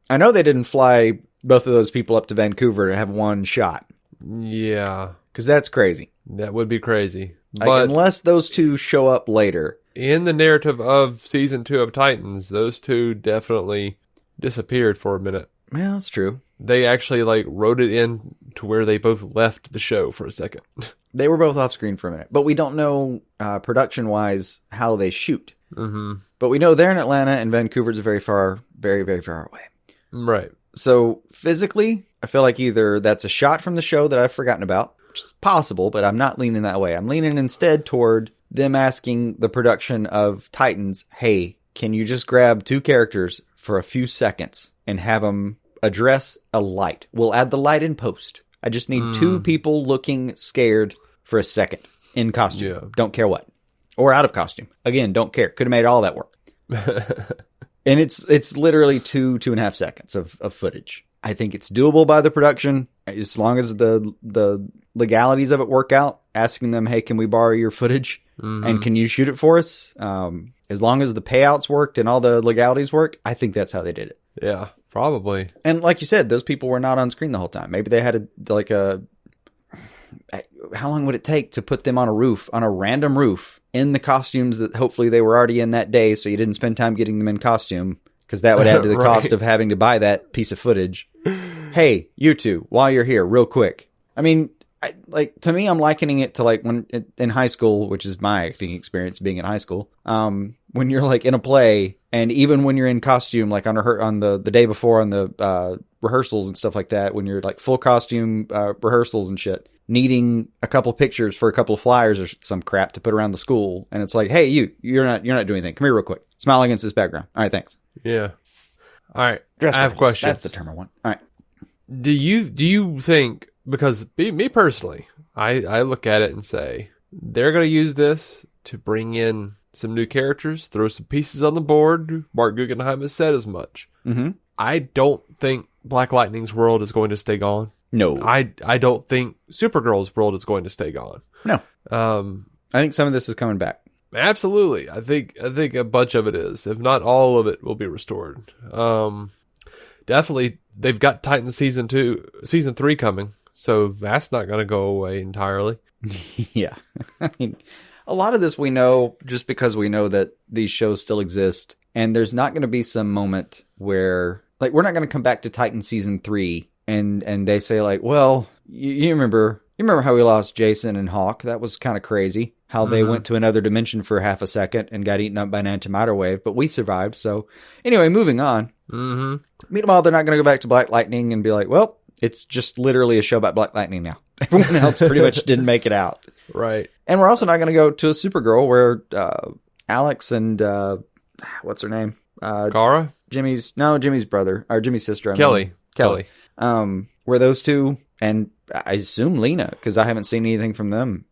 I know they didn't fly both of those people up to Vancouver to have one shot. Yeah. Because that's crazy. That would be crazy. But unless those two show up later. In the narrative of season 2 of Titans, those two definitely disappeared for a minute. Well, that's true. They actually wrote it in to where they both left the show for a second. They were both off screen for a minute, but we don't know production wise how they shoot. Mm-hmm. But we know they're in Atlanta and Vancouver's very, very far away. Right. So physically, I feel like either that's a shot from the show that I've forgotten about, which is possible, but I'm not leaning that way. I'm leaning instead toward them asking the production of Titans, hey, can you just grab 2 characters for a few seconds and have them address a light? We'll add the light in post. I just need 2 people looking scared for a second in costume. Yeah. Don't care what. Or out of costume. Again, don't care. Could have made all that work. And it's literally 2.5 seconds of footage. I think it's doable by the production as long as the legalities of it work out. Asking them, hey, can we borrow your footage? And can you shoot it for us? As long as the payouts worked and all the legalities worked, I think that's how they did it. Yeah, probably. And like you said, those people were not on screen the whole time. Maybe they had how long would it take to put them on a random roof, in the costumes that hopefully they were already in that day, so you didn't spend time getting them in costume, because that would add to the Right. cost of having to buy that piece of footage. Hey, you two, while you're here, real quick. I mean, to me, I'm likening it to like when in high school, which is my acting experience being in high school. When you're like in a play, and even when you're in costume, like on the day before on the rehearsals and stuff like that, when you're like full costume rehearsals and shit, needing a couple pictures for a couple of flyers or some crap to put around the school, and it's like, hey, you're not doing anything. Come here real quick. Smile against this background. All right, thanks. Yeah. All right. Dress I have rehearsals. questions. That's the term I want. All right. Do you think, because me personally, I look at it and say, they're going to use this to bring in some new characters, throw some pieces on the board. Mark Guggenheim has said as much. Mm-hmm. I don't think Black Lightning's world is going to stay gone. No. I don't think Supergirl's world is going to stay gone. No. I think some of this is coming back. Absolutely. I think a bunch of it is. If not all of it will be restored. Definitely, they've got Titan season 3 coming, so that's not going to go away entirely. Yeah. I mean, a lot of this we know just because we know that these shows still exist, and there's not going to be some moment where, like, we're not going to come back to Titan season 3 and they say like, well, you remember how we lost Jason and Hawk? That was kind of crazy. How they went to another dimension for half a second and got eaten up by an antimatter wave, but we survived. So anyway, moving on. Mm-hmm. Meanwhile, they're not going to go back to Black Lightning and be like, well, it's just literally a show about Black Lightning now. Everyone else pretty much didn't make it out. Right. And we're also not going to go to a Supergirl where Alex and what's her name? Kara? Jimmy's brother, or Jimmy's sister. Kelly. Where those two, and I assume Lena, because I haven't seen anything from them,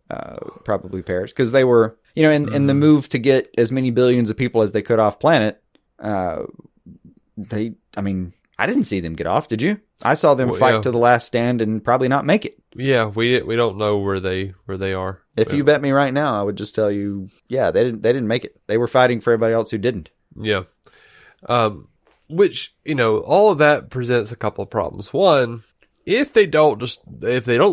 probably Paris, because they were, in the move to get as many billions of people as they could off planet. I didn't see them get off. Did you? I saw them fight to the last stand and probably not make it. Yeah, we don't know where they are. If you bet me right now, I would just tell you, yeah, they didn't make it. They were fighting for everybody else who didn't. Yeah. Which, all of that presents a couple of problems. One, if they don't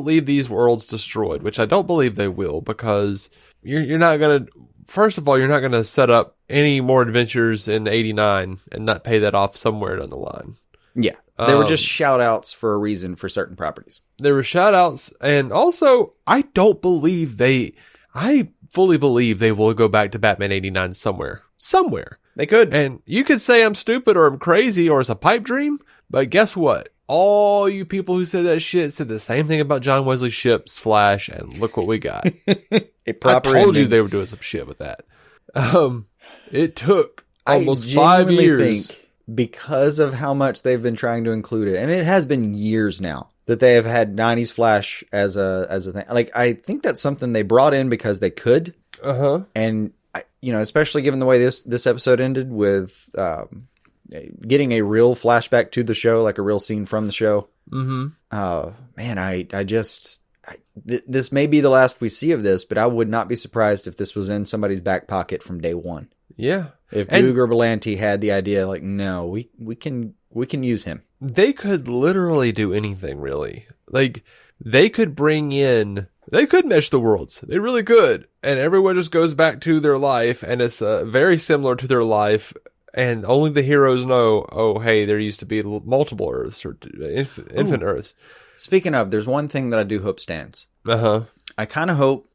leave these worlds destroyed, which I don't believe they will, because you're not going to, first of all, you're not going to set up any more adventures in 89 and not pay that off somewhere down the line. Yeah. They were just shout outs for a reason for certain properties. There were shout outs, and also I fully believe they will go back to Batman 89 somewhere. They could. And you could say I'm stupid or I'm crazy or it's a pipe dream, but guess what? All you people who said that shit said the same thing about John Wesley Shipp's Flash, and look what we got. I told you they were doing some shit with that. It took almost 5 years. Think because of how much they've been trying to include it, and it has been years now that they have had 90s Flash as a thing. Like, I think that's something they brought in because they could. And especially given the way this episode ended with getting a real flashback to the show, like a real scene from the show. Man, this may be the last we see of this, but I would not be surprised if this was in somebody's back pocket from day one. Yeah. If Boog or Berlanti had the idea, like, no, we can use him. They could literally do anything, really. Like, they could mesh the worlds. They really could. And everyone just goes back to their life, and it's very similar to their life, and only the heroes know, oh, hey, there used to be multiple Earths, or infinite Earths. Speaking of, there's one thing that I do hope stands. I kind of hope,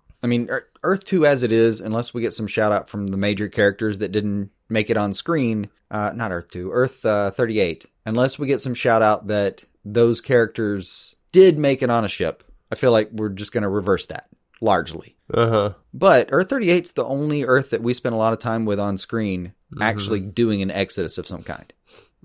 Earth 2 as it is, unless we get some shout out from the major characters that didn't make it on screen, not Earth 2, Earth 38, unless we get some shout out that those characters did make it on a ship, I feel like we're just going to reverse that, largely. But Earth 38's the only Earth that we spent a lot of time with on screen actually doing an exodus of some kind.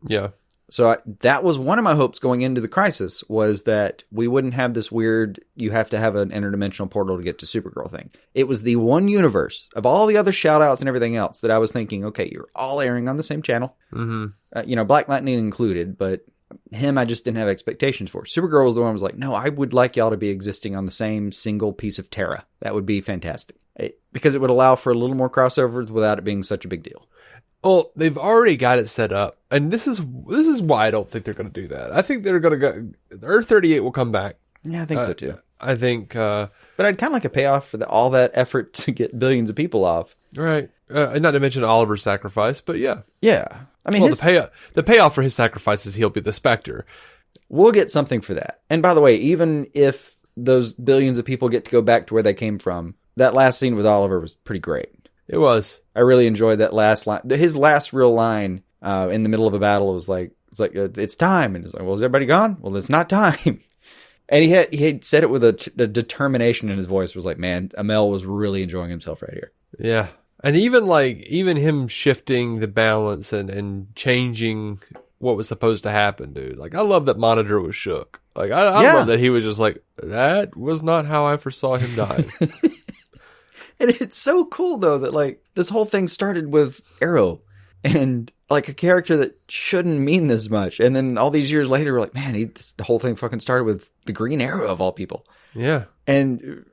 Yeah. So that was one of my hopes going into the Crisis, was that we wouldn't have this weird, you have to have an interdimensional portal to get to Supergirl thing. It was the one universe of all the other shout-outs and everything else that I was thinking, okay, you're all airing on the same channel. Black Lightning included, but him I just didn't have expectations for. Supergirl was the one who was like, no, I would like y'all to be existing on the same single piece of Terra. That would be fantastic. Because it would allow for a little more crossovers without it being such a big deal. Well, they've already got it set up, and this is why I don't think they're going to do that. I think they're going to go. Earth 38 will come back. Yeah, I think so too. I think, but I'd kind of like a payoff for all that effort to get billions of people off. Right, and not to mention Oliver's sacrifice, but yeah. I mean, the payoff for his sacrifice is he'll be the Spectre. We'll get something for that. And by the way, even if those billions of people get to go back to where they came from, that last scene with Oliver was pretty great. It was. I really enjoyed that last line. His last real line in the middle of a battle was like, it's time. And it's like, well, is everybody gone? Well, it's not time. And he had said it with a determination in his voice. It was like, man, Amell was really enjoying himself right here. Yeah. And even him shifting the balance and changing what was supposed to happen, dude. Like, I love that Monitor was shook. Like, I love that he was just like, that was not how I foresaw him dying. And it's so cool, though, that, like, this whole thing started with Arrow and, like, a character that shouldn't mean this much. And then all these years later, we're like, man, the whole thing fucking started with the Green Arrow, of all people. Yeah. And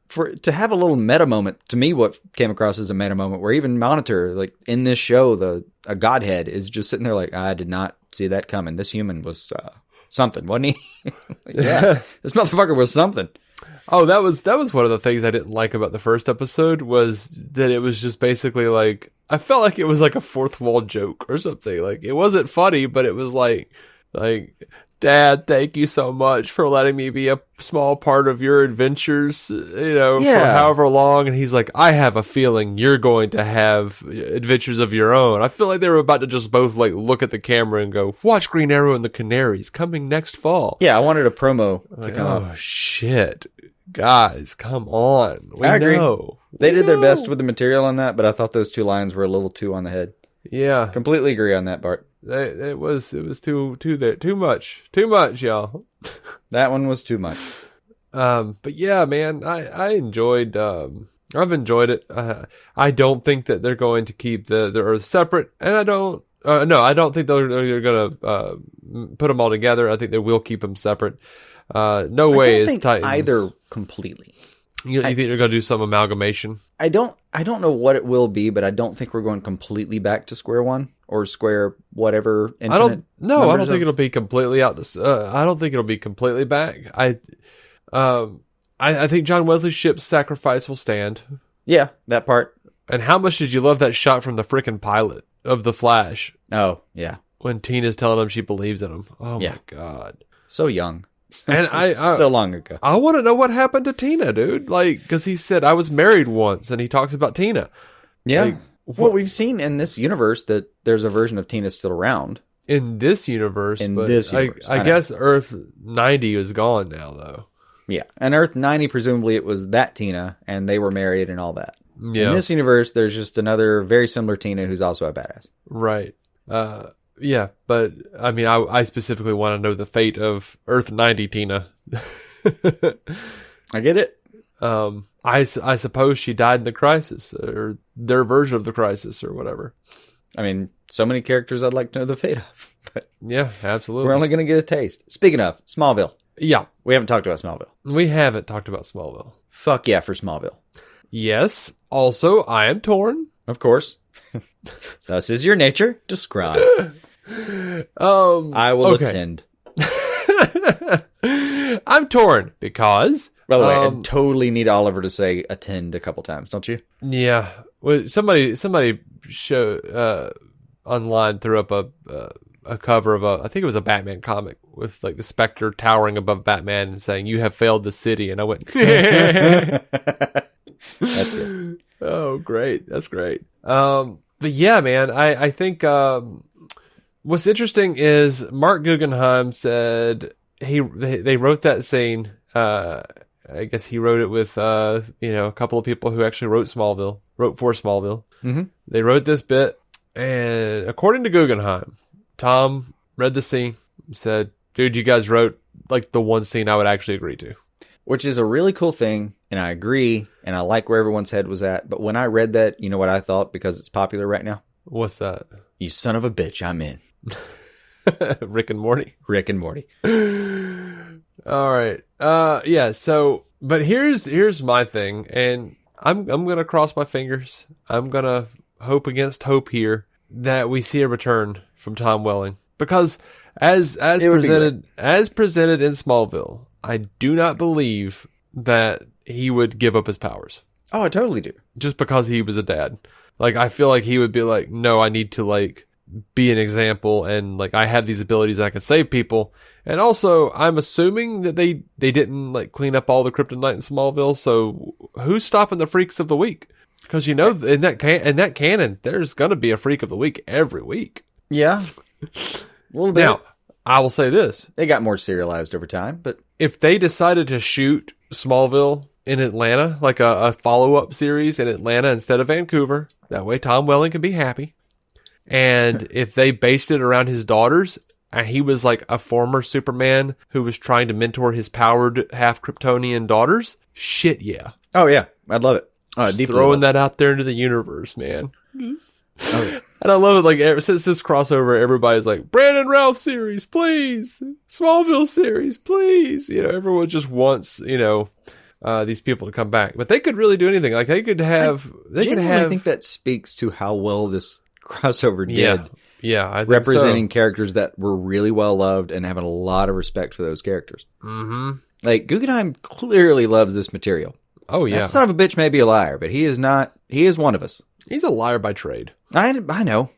to have a little meta moment, to me, what came across as a meta moment, where even Monitor, like, in this show, a godhead is just sitting there like, I did not see that coming. This human was something, wasn't he? Like, yeah, this motherfucker was something. Oh, that was one of the things I didn't like about the first episode, was that it was just basically like, I felt like it was like a fourth wall joke or something. Like, it wasn't funny, but it was like, Dad, thank you so much for letting me be a small part of your adventures, for however long. And he's like, I have a feeling you're going to have adventures of your own. I feel like they were about to just both like look at the camera and go, watch Green Arrow and the Canaries coming next fall. Yeah, I wanted a promo to come up. Oh, shit. Guys, come on. I agree. Know. They did their best with the material on that, but I thought those two lines were a little too on the head. Yeah. Completely agree on that, Bart. It was too much, y'all. That one was too much. But yeah, man, I enjoyed. I've enjoyed it. I don't think that they're going to keep the Earth separate, and I don't. I don't think they're going to put them all together. I think they will keep them separate. No way is Titans either completely. You think they're going to do some amalgamation? I don't know what it will be, but I don't think we're going completely back to square one or square whatever. I don't think it'll be completely out. I don't think it'll be completely back. I think John Wesley's ship's sacrifice will stand. Yeah, that part. And how much did you love that shot from the frickin' pilot of the Flash? Oh, yeah. When Tina's telling him she believes in him. Oh my God. So young. And so long ago. I want to know what happened to Tina, dude. Like, because he said I was married once, and he talks about Tina. Yeah. Like, well, we've seen in this universe that there's a version of Tina still around. In this universe, I guess Earth 90 is gone now, though. Yeah, and Earth 90, presumably it was that Tina, and they were married and all that. Yeah. In this universe, there's just another very similar Tina who's also a badass. Right. Yeah, but I mean, I specifically want to know the fate of Earth 90 Tina. I get it. I suppose she died in the Crisis, or their version of the Crisis, or whatever. I mean, so many characters I'd like to know the fate of. But yeah, absolutely. We're only going to get a taste. Speaking of, Smallville. Yeah. We haven't talked about Smallville. We haven't talked about Smallville. Fuck yeah for Smallville. Yes. Also, I am torn. Of course. Thus is your nature. Describe. I will attend. I'm torn because... By the way, I totally need Oliver to say attend a couple times, don't you? Yeah. Well, somebody online threw up a cover of I think it was a Batman comic with like the Spectre towering above Batman and saying, "You have failed the city." And I went, That's good. Oh, great. That's great. But yeah, man, I think what's interesting is Mark Guggenheim said they wrote that scene. I guess he wrote it with a couple of people who actually wrote for Smallville. Mm-hmm. They wrote this bit. And according to Guggenheim, Tom read the scene, said, dude, you guys wrote like the one scene I would actually agree to. Which is a really cool thing, and I agree, and I like where everyone's head was at. But when I read that, you know what I thought, because it's popular right now? What's that? You son of a bitch, I'm in. Rick and Morty. Rick and Morty. All right. Yeah, so, but here's my thing, and I'm going to cross my fingers. I'm going to hope against hope here that we see a return from Tom Welling. Because as presented in Smallville, I do not believe that he would give up his powers. Oh, I totally do. Just because he was a dad. Like, I feel like he would be like, no, I need to, like, be an example, and, like, I have these abilities I can save people. And also, I'm assuming that they didn't, like, clean up all the kryptonite in Smallville, so who's stopping the freaks of the week? Because, you know, in that canon, there's gonna be a freak of the week every week. Yeah. A little bit. Now, I will say this. They got more serialized over time, but If they decided to shoot Smallville in Atlanta, like a follow-up series in Atlanta instead of Vancouver, that way Tom Welling can be happy. And if they based it around his daughters, and he was like a former Superman who was trying to mentor his powered half Kryptonian daughters, shit yeah. oh yeah, I'd love it. Just Deeply throwing love it. that out there into the universe, man. Oh, yeah. And I love it, like, since this crossover, everybody's like, Brandon Routh series, please! Smallville series, please! You know, everyone just wants, you know, these people to come back. But they could really do anything. Like, they could have... I think that speaks to how well this crossover did. Yeah, I think representing so. characters that were really well loved and having a lot of respect for those characters. Mm-hmm. Like, Guggenheim clearly loves this material. Oh, yeah. That son of a bitch may be a liar, but he is not. He is one of us. He's a liar by trade. I know.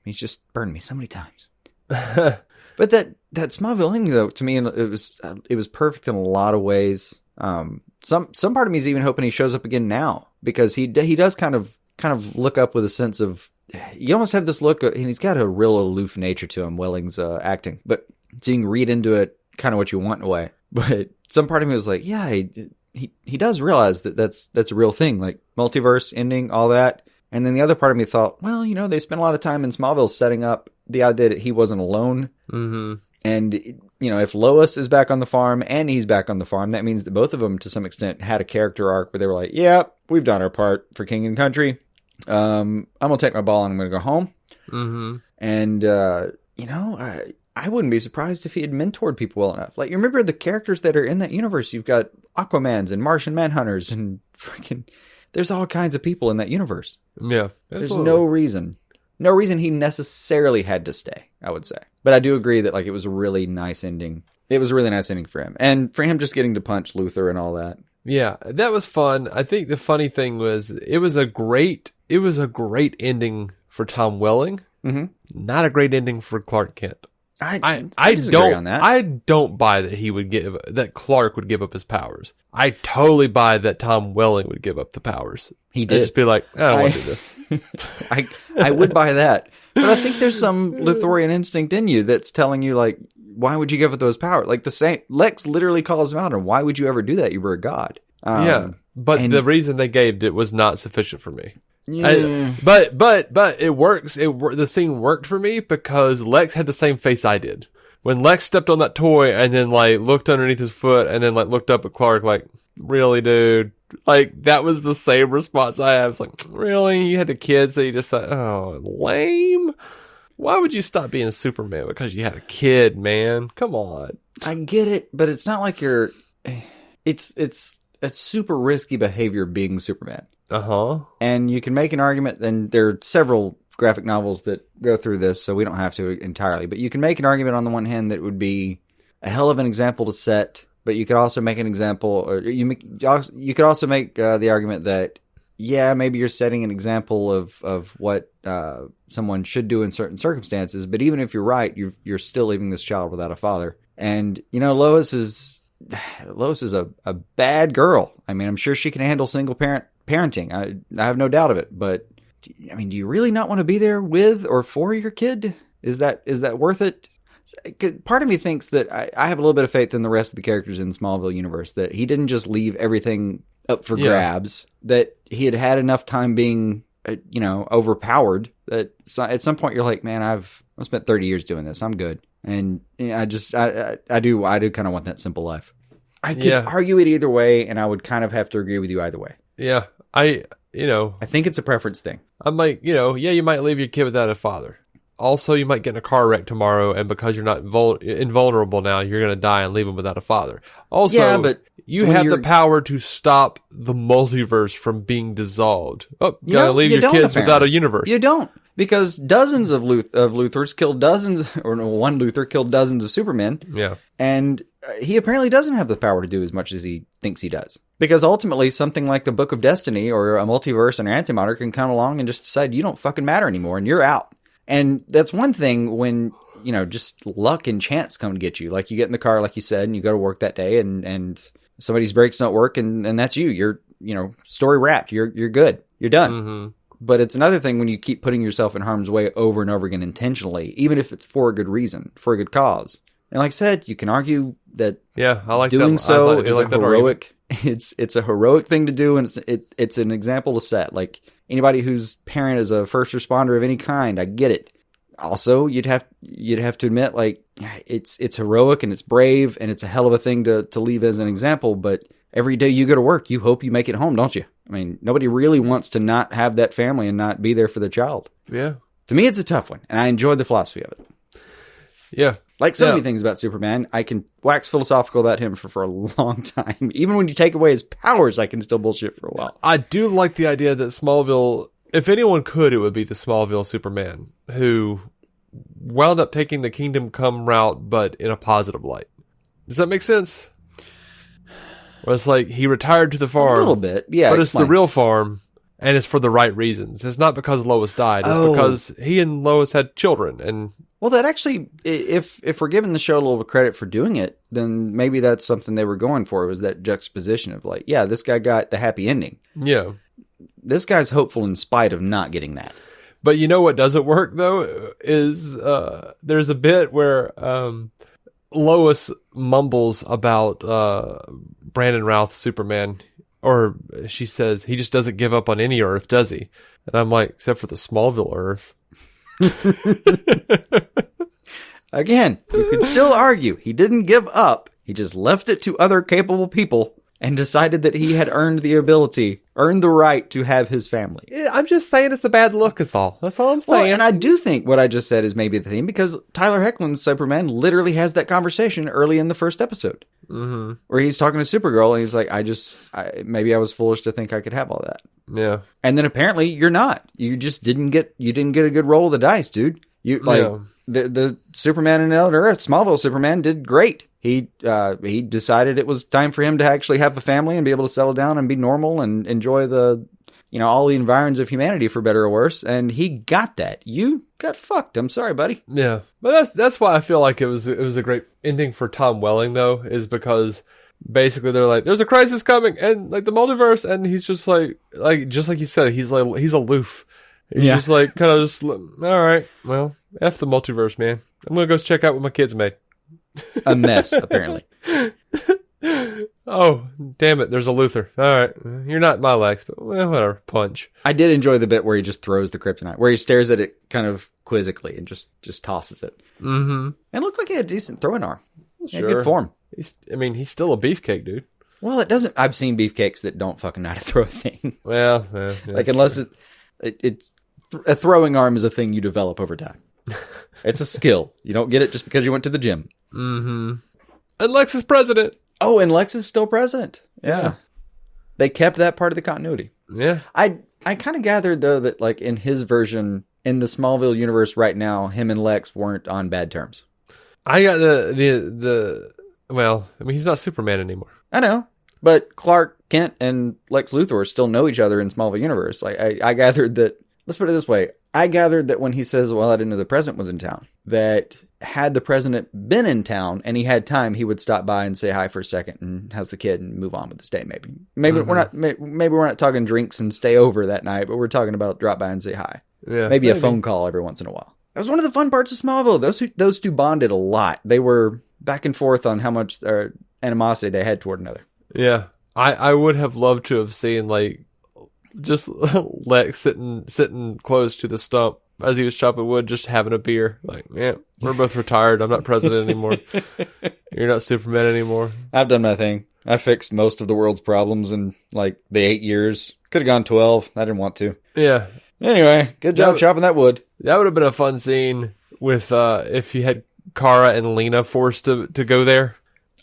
He's just burned me so many times. But that Smallville ending, though, to me, it was perfect in a lot of ways. Some part of me is even hoping he shows up again now, because he does kind of look up with a sense of, you almost have this look, and he's got a real aloof nature to him, Welling's acting, but so you can read into it kind of what you want in a way. But some part of me was like, yeah, he does realize that that's a real thing, like multiverse ending, all that. And then the other part of me thought, well, you know, they spent a lot of time in Smallville setting up the idea that he wasn't alone. Mm-hmm. And, you know, if Lois is back on the farm and he's back on the farm, that means that both of them, to some extent, had a character arc where they were like, yeah, we've done our part for King and Country. I'm going to take my ball and I'm going to go home. Mm-hmm. And, you know, I wouldn't be surprised if he had mentored people well enough. Like, you remember the characters that are in that universe? You've got Aquamans and Martian Manhunters and freaking... There's all kinds of people in that universe. Yeah. There's no reason he necessarily had to stay, I would say. But I do agree that, like, it was a really nice ending. It was a really nice ending for him. And for him just getting to punch Luthor and all that. Yeah, that was fun. I think the funny thing was it was a great ending for Tom Welling. Mm-hmm. Not a great ending for Clark Kent. I don't on that. I don't buy that Clark would give up his powers. I totally buy that Tom Welling would give up the powers. He He'd did. just be like, I don't want to do this. I would buy that. But I think there's some Luthorian instinct in you that's telling you, like, why would you give up those powers? Like, the same Lex literally calls him out on, why would you ever do that? You were a god. Yeah, but the reason they gave it was not sufficient for me. Yeah. But it works. The scene worked for me because Lex had the same face I did. When Lex stepped on that toy and then, like, looked underneath his foot and then, like, looked up at Clark like, really, dude? Like, that was the same response I had. It's like, really? You had a kid, so you just thought, oh, lame? Why would you stop being Superman? Because you had a kid, man. Come on. I get it, but it's not like you're... It's super risky behavior being Superman. Uh-huh. And you can make an argument, and there are several graphic novels that go through this, so we don't have to entirely. But you can make an argument on the one hand that it would be a hell of an example to set, but you could also make an example, or you could also make the argument that, yeah, maybe you're setting an example of what someone should do in certain circumstances, but even if you're right, you're still leaving this child without a father. And, you know, Lois is a bad girl. I mean, I'm sure she can handle single parenting. I have no doubt of it. But I mean, do you really not want to be there with or for your kid? Is that worth it? Part of me thinks that I have a little bit of faith in the rest of the characters in the Smallville universe, that he didn't just leave everything up for grabs, that he had enough time being overpowered that at some point you're like, man, I've spent 30 years doing this. I'm good. And I do kind of want that simple life. I could argue it either way, and I would kind of have to agree with you either way. Yeah. I think it's a preference thing. I'm like, you might leave your kid without a father. Also, you might get in a car wreck tomorrow, and because you're not invulnerable now, you're going to die and leave him without a father. Also, but you have the power to stop the multiverse from being dissolved. Oh, you gotta leave your kids without a universe. You don't. Because dozens of Luthors killed dozens, or no, one Luthor killed dozens of Supermen. Yeah. And he apparently doesn't have the power to do as much as he thinks he does. Because ultimately, something like the Book of Destiny or a multiverse and an antimatter can come along and just decide you don't fucking matter anymore and you're out. And that's one thing when, just luck and chance come to get you. Like you get in the car, like you said, and you go to work that day and somebody's brakes don't work and that's you. You're, story wrapped. You're good. You're done. Mm-hmm. But it's another thing when you keep putting yourself in harm's way over and over again intentionally, even if it's for a good reason, for a good cause. And like I said, you can argue that I like doing that. so is a heroic. It's a heroic thing to do, and it's an example to set. Like anybody whose parent is a first responder of any kind, I get it. Also, you'd have to admit, like it's heroic and it's brave and it's a hell of a thing to leave as an example. But every day you go to work, you hope you make it home, don't you? I mean, nobody really wants to not have that family and not be there for the child. Yeah. To me, it's a tough one, and I enjoyed the philosophy of it. Yeah. Like so many things about Superman, I can wax philosophical about him for a long time. Even when you take away his powers, I can still bullshit for a while. I do like the idea that Smallville, if anyone could, it would be the Smallville Superman, who wound up taking the Kingdom Come route, but in a positive light. Does that make sense? Where it's like he retired to the farm. A little bit, yeah. But it's the real farm, and it's for the right reasons. It's not because Lois died. It's because he and Lois had children. And well, that actually, if we're giving the show a little bit of credit for doing it, then maybe that's something they were going for, was that juxtaposition of like, yeah, this guy got the happy ending. Yeah. This guy's hopeful in spite of not getting that. But you know what doesn't work, though, is there's a bit where Lois mumbles about Brandon Routh's Superman, or she says, he just doesn't give up on any Earth, does he? And I'm like, except for the Smallville Earth. Again, you could still argue he didn't give up. He just left it to other capable people and decided that he had earned the right to have his family. Yeah, I'm just saying it's a bad look is all. That's all I'm saying. Well, and I do think what I just said is maybe the theme, because Tyler Hoechlin's Superman literally has that conversation early in the first episode. Mm-hmm. Where he's talking to Supergirl and he's like, maybe I was foolish to think I could have all that. Yeah. And then apparently you're not. You just didn't get a good roll of the dice, dude. The Superman in Elder Earth, Smallville Superman, did great. He decided it was time for him to actually have a family and be able to settle down and be normal and enjoy all the environs of humanity, for better or worse. And he got that. You got fucked. I'm sorry, buddy. Yeah, but that's why I feel like it was a great ending for Tom Welling, though, is because basically they're like, there's a crisis coming, and like the multiverse, and he's just like just like you said, he's aloof. He's just like kind of just, all right, well, F the multiverse, man. I'm gonna go check out what my kids made. A mess, apparently. Oh, damn it, there's a Luthor. All right, you're not my Lex, but well, whatever, punch. I did enjoy the bit where he just throws the kryptonite, where he stares at it kind of quizzically and just tosses it. Mm-hmm. And it looked like he had a decent throwing arm. Sure. Good form. He's still a beefcake, dude. Well, it doesn't. I've seen beefcakes that don't fucking know how to throw a thing. Well, like unless it's a throwing arm is a thing you develop over time. It's a skill. You don't get it just because you went to the gym. Mm-hmm. And Lex is president. Oh, and Lex is still president. Yeah. They kept that part of the continuity. Yeah. I kind of gathered, though, that like in his version, in the Smallville universe right now, him and Lex weren't on bad terms. I got well, I mean, he's not Superman anymore. I know. But Clark Kent and Lex Luthor still know each other in Smallville universe. Like I gathered that, let's put it this way. I gathered that when he says, well, I didn't know the president was in town, that had the president been in town and he had time, he would stop by and say hi for a second and how's the kid and move on with his day. Maybe we're not talking drinks and stay over that night, but we're talking about drop by and say hi. Yeah, maybe a phone call every once in a while. That was one of the fun parts of Smallville. Those two bonded a lot. They were back and forth on how much animosity they had toward another. Yeah. I would have loved to have seen like just Lex sitting close to the stump as he was chopping wood, just having a beer. Like, yeah, we're both retired. I'm not president anymore. You're not Superman anymore. I've done my thing. I fixed most of the world's problems in like the 8 years. Could have gone 12. I didn't want to. Yeah. Anyway, good job chopping that wood. That would have been a fun scene with if you had Kara and Lena forced to go there.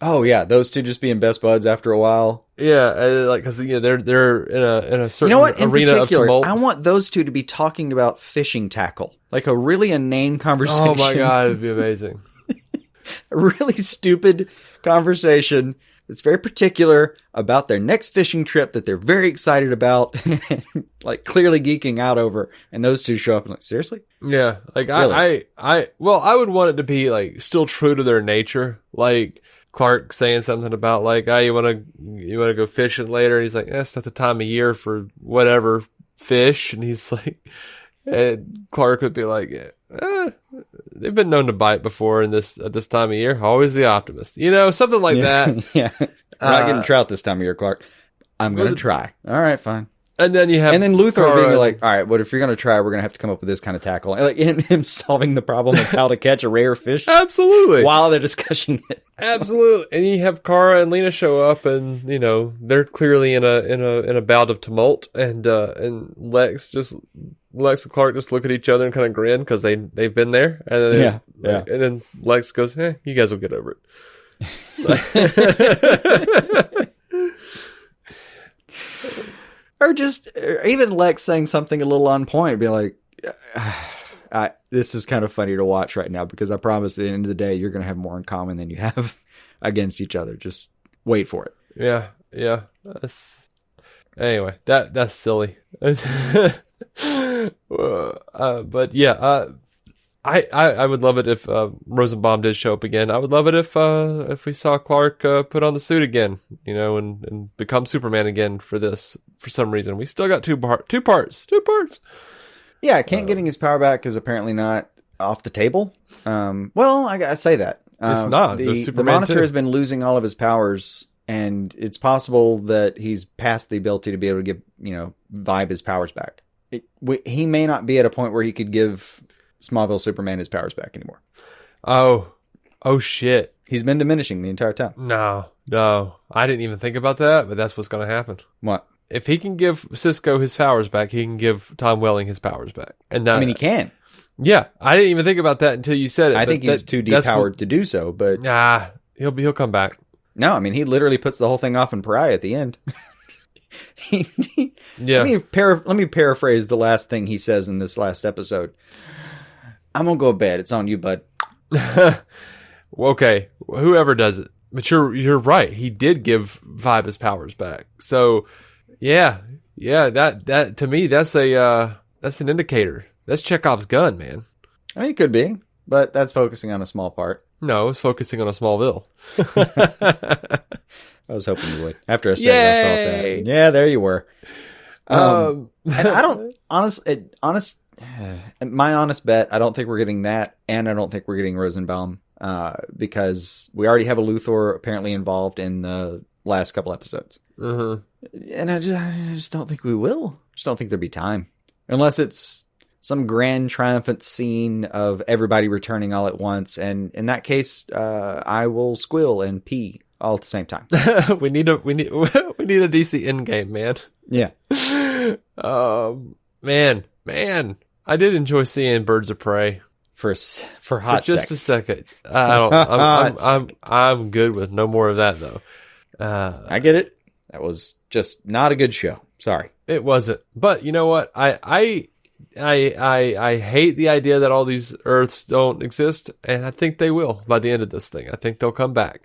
Oh yeah, those two just being best buds after a while. Yeah, like because they're in a certain In arena particular, of tumult. I want those two to be talking about fishing tackle, like a really inane conversation. Oh my god, it'd be amazing. A really stupid conversation that's very particular about their next fishing trip that they're very excited about, like clearly geeking out over. And those two show up and like, seriously? Yeah, like Really? I would want it to be like still true to their nature, like. Clark saying something about like, you want to go fishing later? And he's like, it's not the time of year for whatever fish. And he's like, and Clark would be like, they've been known to bite before at this time of year. Always the optimist, something like that. Yeah, we're not getting trout this time of year, Clark. I'm gonna try. All right, fine. And then you have, and then Luthor being like, all right, but if you're going to try, we're going to have to come up with this kind of tackle. And like him solving the problem of how to catch a rare fish. Absolutely. While they're discussing it. Absolutely. And you have Kara and Lena show up and, they're clearly in a bout of tumult and Lex and Clark just look at each other and kind of grin because they've been there. And then, and then Lex goes, you guys will get over it. Or even Lex saying something a little on point, be like, this is kind of funny to watch right now because I promise at the end of the day, you're going to have more in common than you have against each other. Just wait for it. Yeah. Anyway, that's silly. But yeah, I would love it if Rosenbaum did show up again. I would love it if we saw Clark put on the suit again, and become Superman again for this. For some reason, we still got two parts. Yeah, Kent getting his power back is apparently not off the table. Well, I say that it's not. The Monitor has been losing all of his powers, and it's possible that he's past the ability to be able to give Vibe his powers back. He may not be at a point where he could give Smallville Superman his powers back anymore. Oh shit. He's been diminishing the entire time. No. I didn't even think about that, but that's what's going to happen. What? If he can give Cisco his powers back, he can give Tom Welling his powers back. And he can. Yeah, I didn't even think about that until you said it. I think he's too depowered to do so, but he'll come back. No, I mean he literally puts the whole thing off in Pariah at the end. Yeah. Let me paraphrase the last thing he says in this last episode. I'm gonna go to bed. It's on you, bud. Okay, whoever does it. But you're right. He did give Vibe his powers back. So, yeah. That to me, that's an indicator. That's Chekhov's gun, man. I mean, it could be, but that's focusing on a small part. No, it's focusing on a Smallville. I was hoping you would. After I said it, I felt that. Yeah, there you were. And I don't my honest bet, I don't think we're getting that, and I don't think we're getting Rosenbaum, because we already have a Luthor apparently involved in the last couple episodes. Mm-hmm. And I just don't think we will. Just don't think there'll be time. Unless it's some grand triumphant scene of everybody returning all at once, and in that case, I will squeal and pee all at the same time. we need a DC Endgame, man. Yeah. Man, I did enjoy seeing Birds of Prey for just a second. I'm good with no more of that though. I get it. That was just not a good show. Sorry, it wasn't. But you know what? I hate the idea that all these Earths don't exist, and I think they will by the end of this thing. I think they'll come back.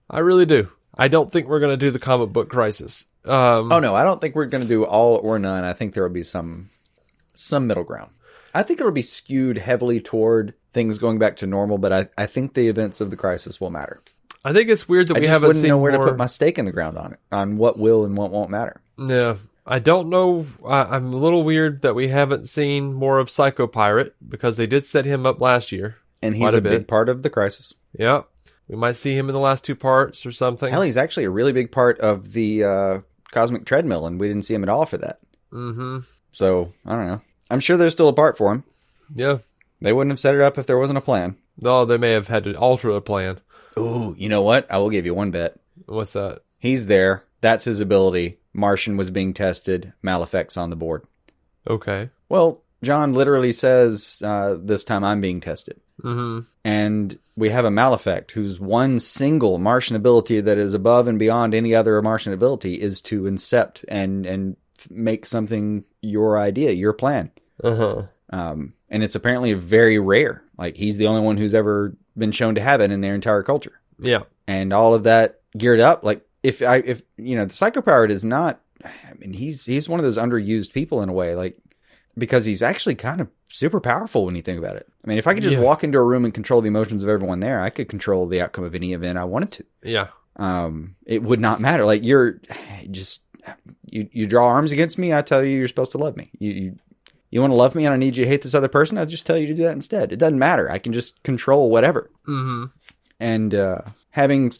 I really do. I don't think we're going to do the comic book crisis. Oh no, I don't think we're going to do all or none. I think there will be some middle ground. I think it'll be skewed heavily toward things going back to normal, but I think the events of the crisis will matter. I think it's weird that we haven't seen know where to put my stake in the ground on it, on what will and what won't matter. Yeah, I don't know. I'm a little weird that we haven't seen more of Psycho Pirate, because they did set him up last year. And he's a big part of the crisis. Yeah. We might see him in the last two parts or something. Hell, he's actually a really big part of the Cosmic Treadmill, and we didn't see him at all for that. Mm-hmm. So, I don't know. I'm sure there's still a part for him. Yeah. They wouldn't have set it up if there wasn't a plan. No, they may have had to alter a plan. Ooh, you know what? I will give you one bet. What's that? He's there. That's his ability. Martian was being tested. Malefac's on the board. Okay. Well, John literally says, this time I'm being tested. Mm-hmm. And we have a Malefact whose one single Martian ability that is above and beyond any other Martian ability is to incept and make something your idea, your plan. Uh-huh. And it's apparently very rare. Like, he's the only one who's ever been shown to have it in their entire culture. Yeah. And all of that geared up, like, if you know, the psychopowered is not, I mean, he's one of those underused people in a way, like, because he's actually kind of super powerful when you think about it. I mean, if I could just walk into a room and control the emotions of everyone there, I could control the outcome of any event I wanted to. Yeah. It would not matter. Like, you draw arms against me, I tell you you're supposed to love me. You want to love me and I need you to hate this other person, I'll just tell you to do that instead. It doesn't matter. I can just control whatever. Mm-hmm. And having...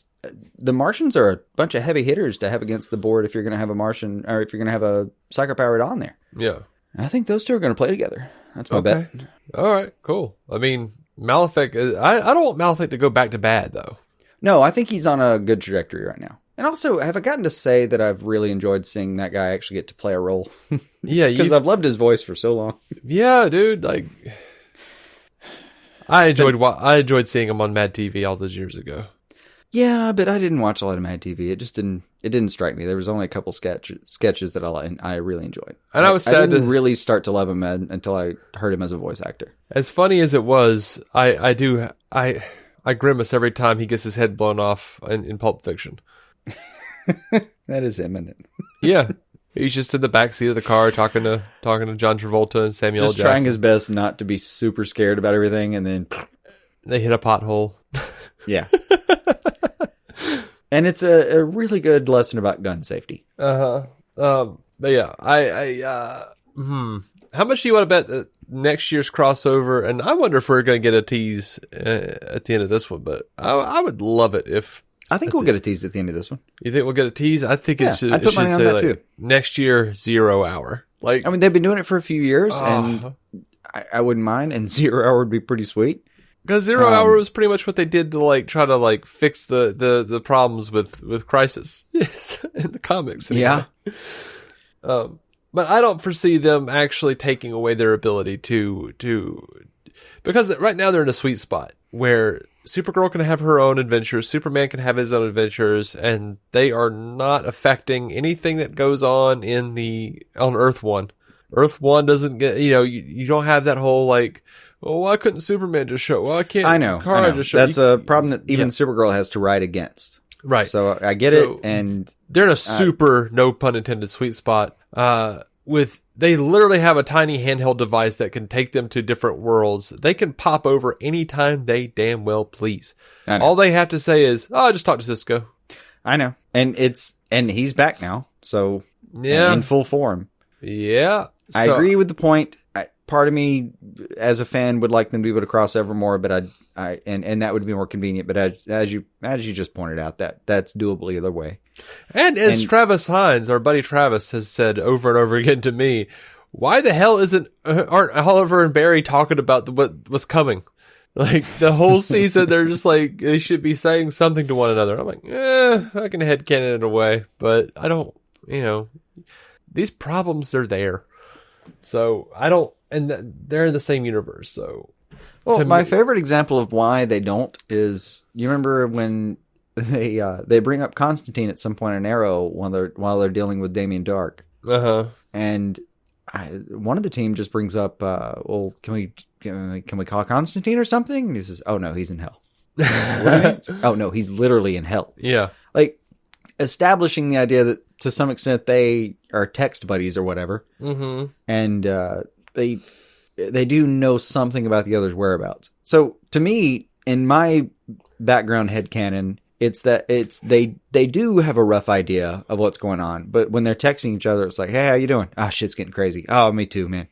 The Martians are a bunch of heavy hitters to have against the board if you're going to have a Martian, or if you're going to have a psychopowered on there. Yeah. I think those two are going to play together. That's my bet. All right, cool. I mean, Malefic, I don't want Malefic to go back to bad, though. No, I think he's on a good trajectory right now. And also, have I gotten to say that I've really enjoyed seeing that guy actually get to play a role? Yeah. Because I've loved his voice for so long. Yeah, dude. Like, I enjoyed seeing him on Mad TV all those years ago. Yeah, but I didn't watch a lot of Mad TV. It just didn't strike me. There was only a couple sketches that I really enjoyed. And I was sad I didn't really start to love him until I heard him as a voice actor. As funny as it was, I grimace every time he gets his head blown off in Pulp Fiction. That is him, isn't it? Yeah. He's just in the backseat of the car talking to John Travolta and Samuel L. Just Jackson. Trying his best not to be super scared about everything, and then they hit a pothole. Yeah. And it's a really good lesson about gun safety. But yeah, how much do you want to bet that next year's crossover? And I wonder if we're going to get a tease at the end of this one, but I would love it if... I think we'll get a tease at the end of this one. You think we'll get a tease? I think it should, I'd put money on say that like, too. Next year, 0 hour. Like, I mean, they've been doing it for a few years, and I wouldn't mind, and 0 hour would be pretty sweet. Because 0 hour was pretty much what they did to like try to like fix the problems with Crisis in the comics. Anyway. Yeah. But I don't foresee them actually taking away their ability to because right now they're in a sweet spot where Supergirl can have her own adventures, Superman can have his own adventures, and they are not affecting anything that goes on on Earth 1. Earth 1 doesn't get, you don't have that whole like, well, why couldn't Superman just show? Well, I can't. I know. Just show. That's a problem that even Supergirl has to ride against. Right. So I get it, and they're in a super, no pun intended, sweet spot. They literally have a tiny handheld device that can take them to different worlds. They can pop over anytime they damn well please. All they have to say is, "Oh, just talk to Cisco." I know, and he's back now, so in full form. Yeah, I agree with the point. Part of me, as a fan, would like them to be able to cross over more, but and that would be more convenient. But as you just pointed out, that's doable either way. And as Travis Hines, our buddy Travis, has said over and over again to me, why the hell aren't Oliver and Barry talking about what's coming? Like the whole season, they're just like they should be saying something to one another. I'm like, I can headcanon it away, but I don't. These problems are there, so I don't. And they're in the same universe, so... Well, my favorite example of why they don't is... You remember when they bring up Constantine at some point in Arrow while they're dealing with Damien Dark. Uh-huh. And one of the team just brings up, well, can we call Constantine or something? And he says, oh, no, he's in hell. What do you mean? Oh, no, he's literally in hell. Yeah. Like, establishing the idea that, to some extent, they are text buddies or whatever. Mm-hmm. And... They do know something about the other's whereabouts. So to me, in my background headcanon, it's that they do have a rough idea of what's going on, but when they're texting each other, it's like, hey, how you doing? Ah, shit's getting crazy. Oh, me too, man.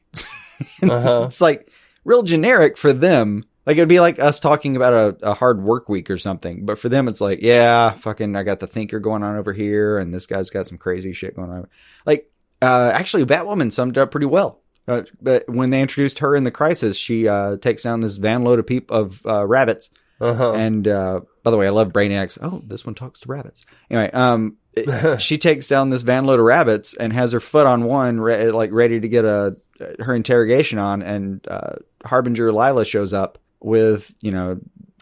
It's like real generic for them. Like it'd be like us talking about a hard work week or something, but for them, it's like, yeah, fucking, I got the thinker going on over here, and this guy's got some crazy shit going on. Like Actually, Batwoman summed it up pretty well. But when they introduced her in the Crisis, she takes down this van load of rabbits. And by the way, I love Brainiac's. Oh, this one talks to rabbits. Anyway, she takes down this van load of rabbits and has her foot on one, ready to get her interrogation on. And Harbinger Lila shows up with,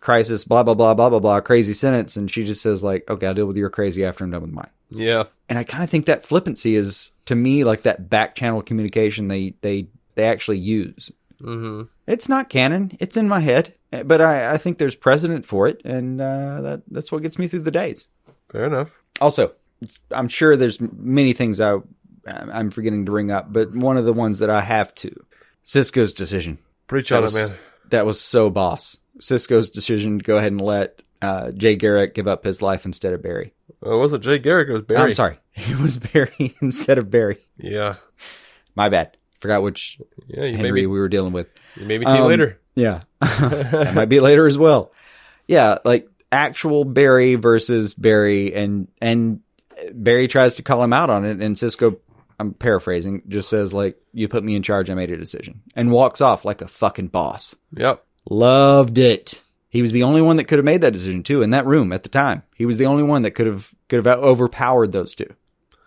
Crisis, blah, blah, blah, blah, blah, blah, crazy sentence. And she just says, like, okay, I'll deal with your crazy after I'm done with mine. Yeah. And I kind of think that flippancy is, to me, like that back channel communication they actually use. Mm-hmm. It's not canon. It's in my head. But I think there's precedent for it. And that's what gets me through the days. Fair enough. Also, I'm sure there's many things I'm forgetting to bring up. But one of the ones that I have to. Cisco's decision. Preach on it, man. That was so boss. Cisco's decision to go ahead and let Jay Garrick give up his life instead of Barry. Well, it wasn't Jay Garrick, it was Barry. I'm sorry. It was Barry instead of Barry. Yeah. My bad. Forgot which Henry we were dealing with. You made me tea later. Yeah. That might be later as well. Yeah, like actual Barry versus Barry, and Barry tries to call him out on it, and Cisco, I'm paraphrasing, just says, like, you put me in charge, I made a decision. And walks off like a fucking boss. Yep. Loved it. He was the only one that could have made that decision, too, in that room at the time. He was the only one that could have overpowered those two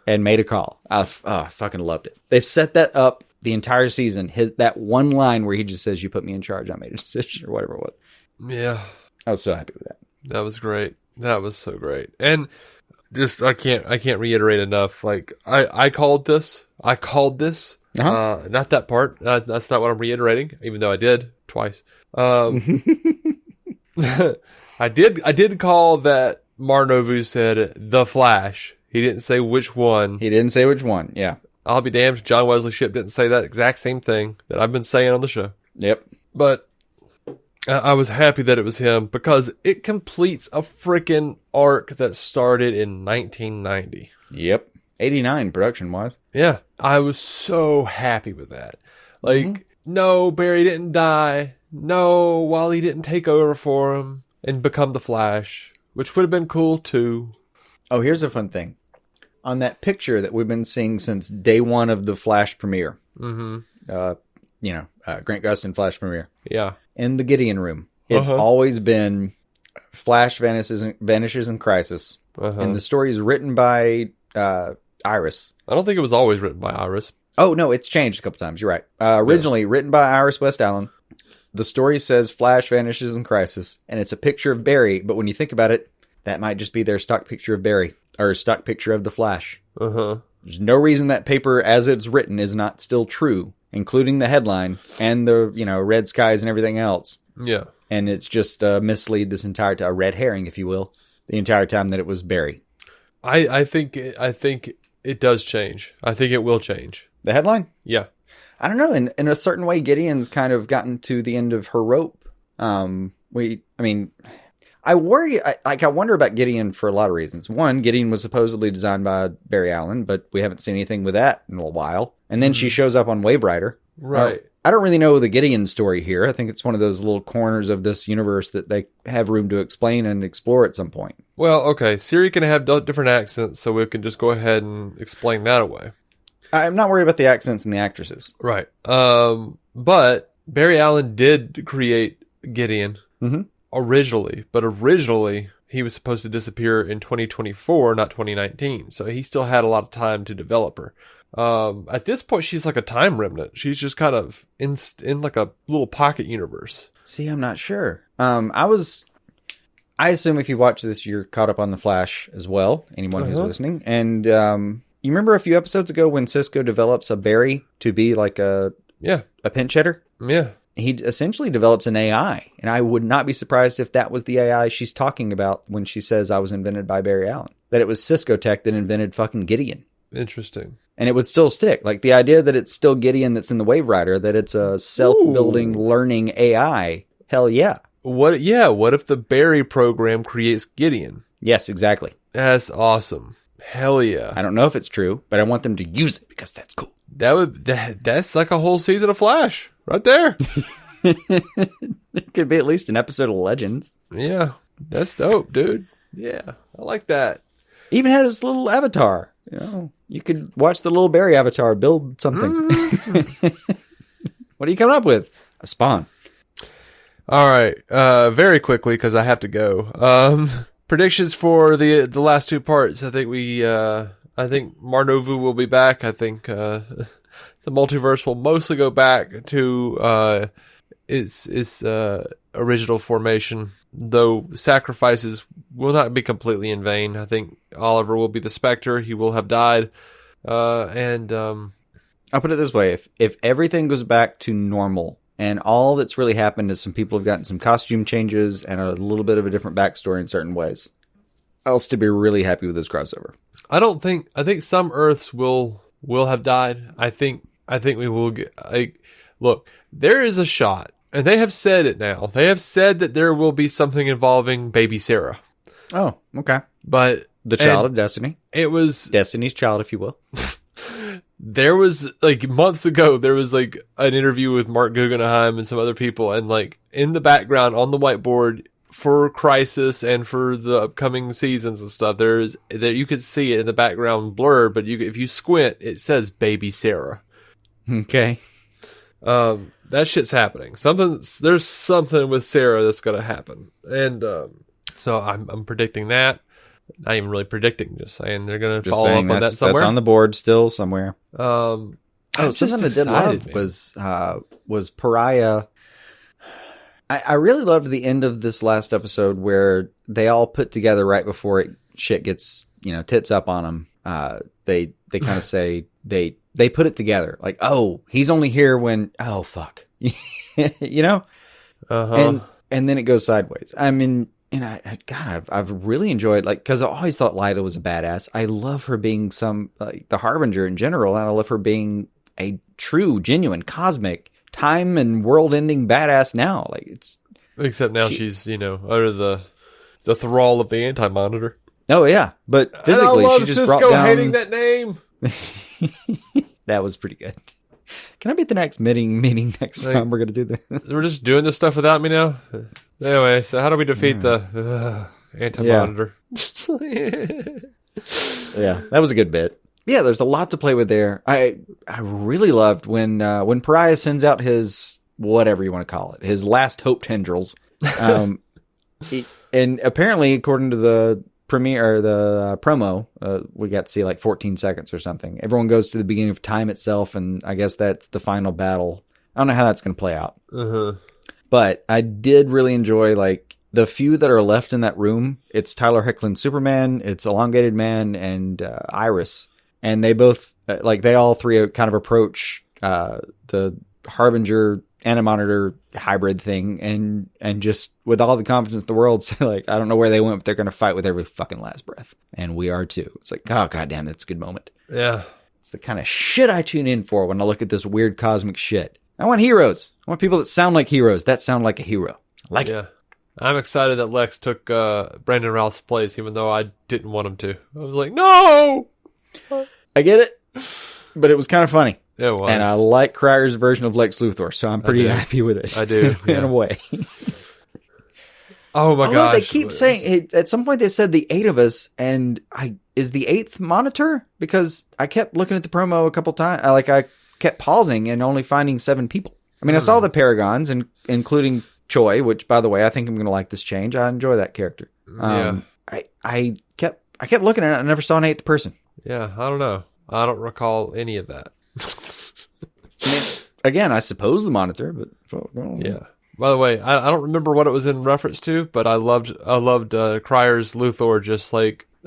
and made a call. I fucking loved it. They've set that up the entire season. That one line where he just says, you put me in charge, I made a decision, or whatever it was. Yeah. I was so happy with that. That was great. That was so great. And just, I can't reiterate enough. Like, I called this. Uh-huh. Not that part. That's not what I'm reiterating, even though I did twice. I did call that Marnovu said the Flash. He didn't say which one. Yeah. I'll be damned if John Wesley Shipp didn't say that exact same thing that I've been saying on the show. Yep. But I was happy that it was him because it completes a freaking arc that started in 1990. Yep. 89 production-wise. Yeah. I was so happy with that. Like, no, Barry didn't die. No, Wally didn't take over for him and become the Flash, which would have been cool too. Oh, here's a fun thing. On that picture that we've been seeing since day one of the Flash premiere. Mm-hmm. Grant Gustin Flash premiere. Yeah. In the Gideon room. It's always been Flash vanishes in Crisis. And the story is written by Iris. I don't think it was always written by Iris. Oh, no, it's changed a couple times. You're right. Originally written by Iris West Allen. The story says Flash vanishes in Crisis, and it's a picture of Barry. But when you think about it, that might just be their stock picture of Barry, or stock picture of the Flash. There's no reason that paper, as it's written, is not still true, including the headline and the red skies and everything else. Yeah, and it's just mislead this entire time, a red herring, if you will, the entire time that it was Barry. I think it does change. I think it will change. The headline? Yeah. I don't know. In a certain way, Gideon's kind of gotten to the end of her rope. I wonder about Gideon for a lot of reasons. One, Gideon was supposedly designed by Barry Allen, but we haven't seen anything with that in a while. And then she shows up on Wave Rider. Right. I don't really know the Gideon story here. I think it's one of those little corners of this universe that they have room to explain and explore at some point. Well, okay. Siri can have different accents, so we can just go ahead and explain that away. I'm not worried about the accents and the actresses. Right. But Barry Allen did create Gideon originally, but originally he was supposed to disappear in 2024, not 2019. So he still had a lot of time to develop her. At this point, she's like a time remnant. She's just kind of in like a little pocket universe. See, I'm not sure. I assume if you watch this, you're caught up on the Flash as well. Anyone who's listening. And, you remember a few episodes ago when Cisco develops a Barry to be like a pinch hitter? Yeah. He essentially develops an AI. And I would not be surprised if that was the AI she's talking about when she says I was invented by Barry Allen. That it was Cisco Tech that invented fucking Gideon. Interesting. And it would still stick. Like the idea that it's still Gideon that's in the Wave Rider, that it's a self-building, learning AI. Hell yeah. What if the Barry program creates Gideon? Yes, exactly. That's awesome. Hell yeah. I don't know if it's true, but I want them to use it because that's cool. That's like a whole season of Flash right there. It could be at least an episode of Legends. Yeah. That's dope, dude. Yeah. I like that. Even had his little avatar. You could watch the little Barry avatar build something. What are you coming up with? A spawn. All right. Very quickly, because I have to go. Predictions for the last two parts. I think Marnovu will be back. I think the multiverse will mostly go back to its original formation, though sacrifices will not be completely in vain. I think Oliver will be the Spectre. He will have died. And I'll put it this way. If everything goes back to normal and all that's really happened is some people have gotten some costume changes and a little bit of a different backstory in certain ways, I'll still be really happy with this crossover. I think some Earths will have died. I think we will get, look, there is a shot, and they have said it now. They have said that there will be something involving baby Sarah. Oh, okay. But the child of Destiny. It was Destiny's child, if you will. There was, months ago, there was, an interview with Mark Guggenheim and some other people, and, in the background on the whiteboard for Crisis and for the upcoming seasons and stuff, there you could see it in the background blur, but if you squint, it says Baby Sarah. Okay. That shit's happening. There's something with Sarah that's going to happen. And, so I'm predicting that. Not even really predicting, just saying they're going to follow up on that somewhere. That's on the board still somewhere. Something I did love was Pariah. I really loved the end of this last episode where they all put together right before shit gets, tits up on them. They kind of say they put it together like, oh, he's only here when, oh fuck, Uh-huh. And then it goes sideways. I mean, and I've really enjoyed, because I always thought Lyda was a badass. I love her being the Harbinger in general, and I love her being a true, genuine, cosmic, time and world-ending badass now. Except now she's, under the thrall of the Anti-Monitor. Oh, yeah. But physically, she just Cisco brought down... hating that name. That was pretty good. Can I be at the next meeting next time we're going to do this? We're just doing this stuff without me now? Anyway, so how do we defeat the Anti-Monitor? Yeah, that was a good bit. Yeah, there's a lot to play with there. I really loved when Pariah sends out his, whatever you want to call it, his last hope tendrils. And apparently, according to the premiere or the promo, we got to see 14 seconds or something. Everyone goes to the beginning of time itself, and I guess that's the final battle. I don't know how that's going to play out. Uh-huh. But I did really enjoy, the few that are left in that room. It's Tyler Hoechlin's Superman, it's Elongated Man, and Iris. And they both, they all three kind of approach the Harbinger Anti-Monitor hybrid thing, and just with all the confidence in the world, say, I don't know where they went, but they're going to fight with every fucking last breath. And we are too. It's oh, goddamn, that's a good moment. Yeah. It's the kind of shit I tune in for when I look at this weird cosmic shit. I want heroes. I want people that sound like heroes. That sound like a hero. It. I'm excited that Lex took Brandon Routh's place, even though I didn't want him to. I was like, no! I get it, but it was kind of funny. It was. And I like Cryer's version of Lex Luthor, so I'm pretty happy with it. I do. In a way. Oh my gosh. They keep saying, at some point they said the 8 of us, and is the 8th Monitor? Because I kept looking at the promo a couple times, I kept pausing and only finding 7 people. I mean, I saw the Paragons, including Choi, which, by the way, I think I'm going to like this change. I enjoy that character. I kept looking at it. I never saw an 8th person. Yeah, I don't know. I don't recall any of that. Again, I suppose the Monitor, but yeah. By the way, I don't remember what it was in reference to, but I loved Cryer's Luthor just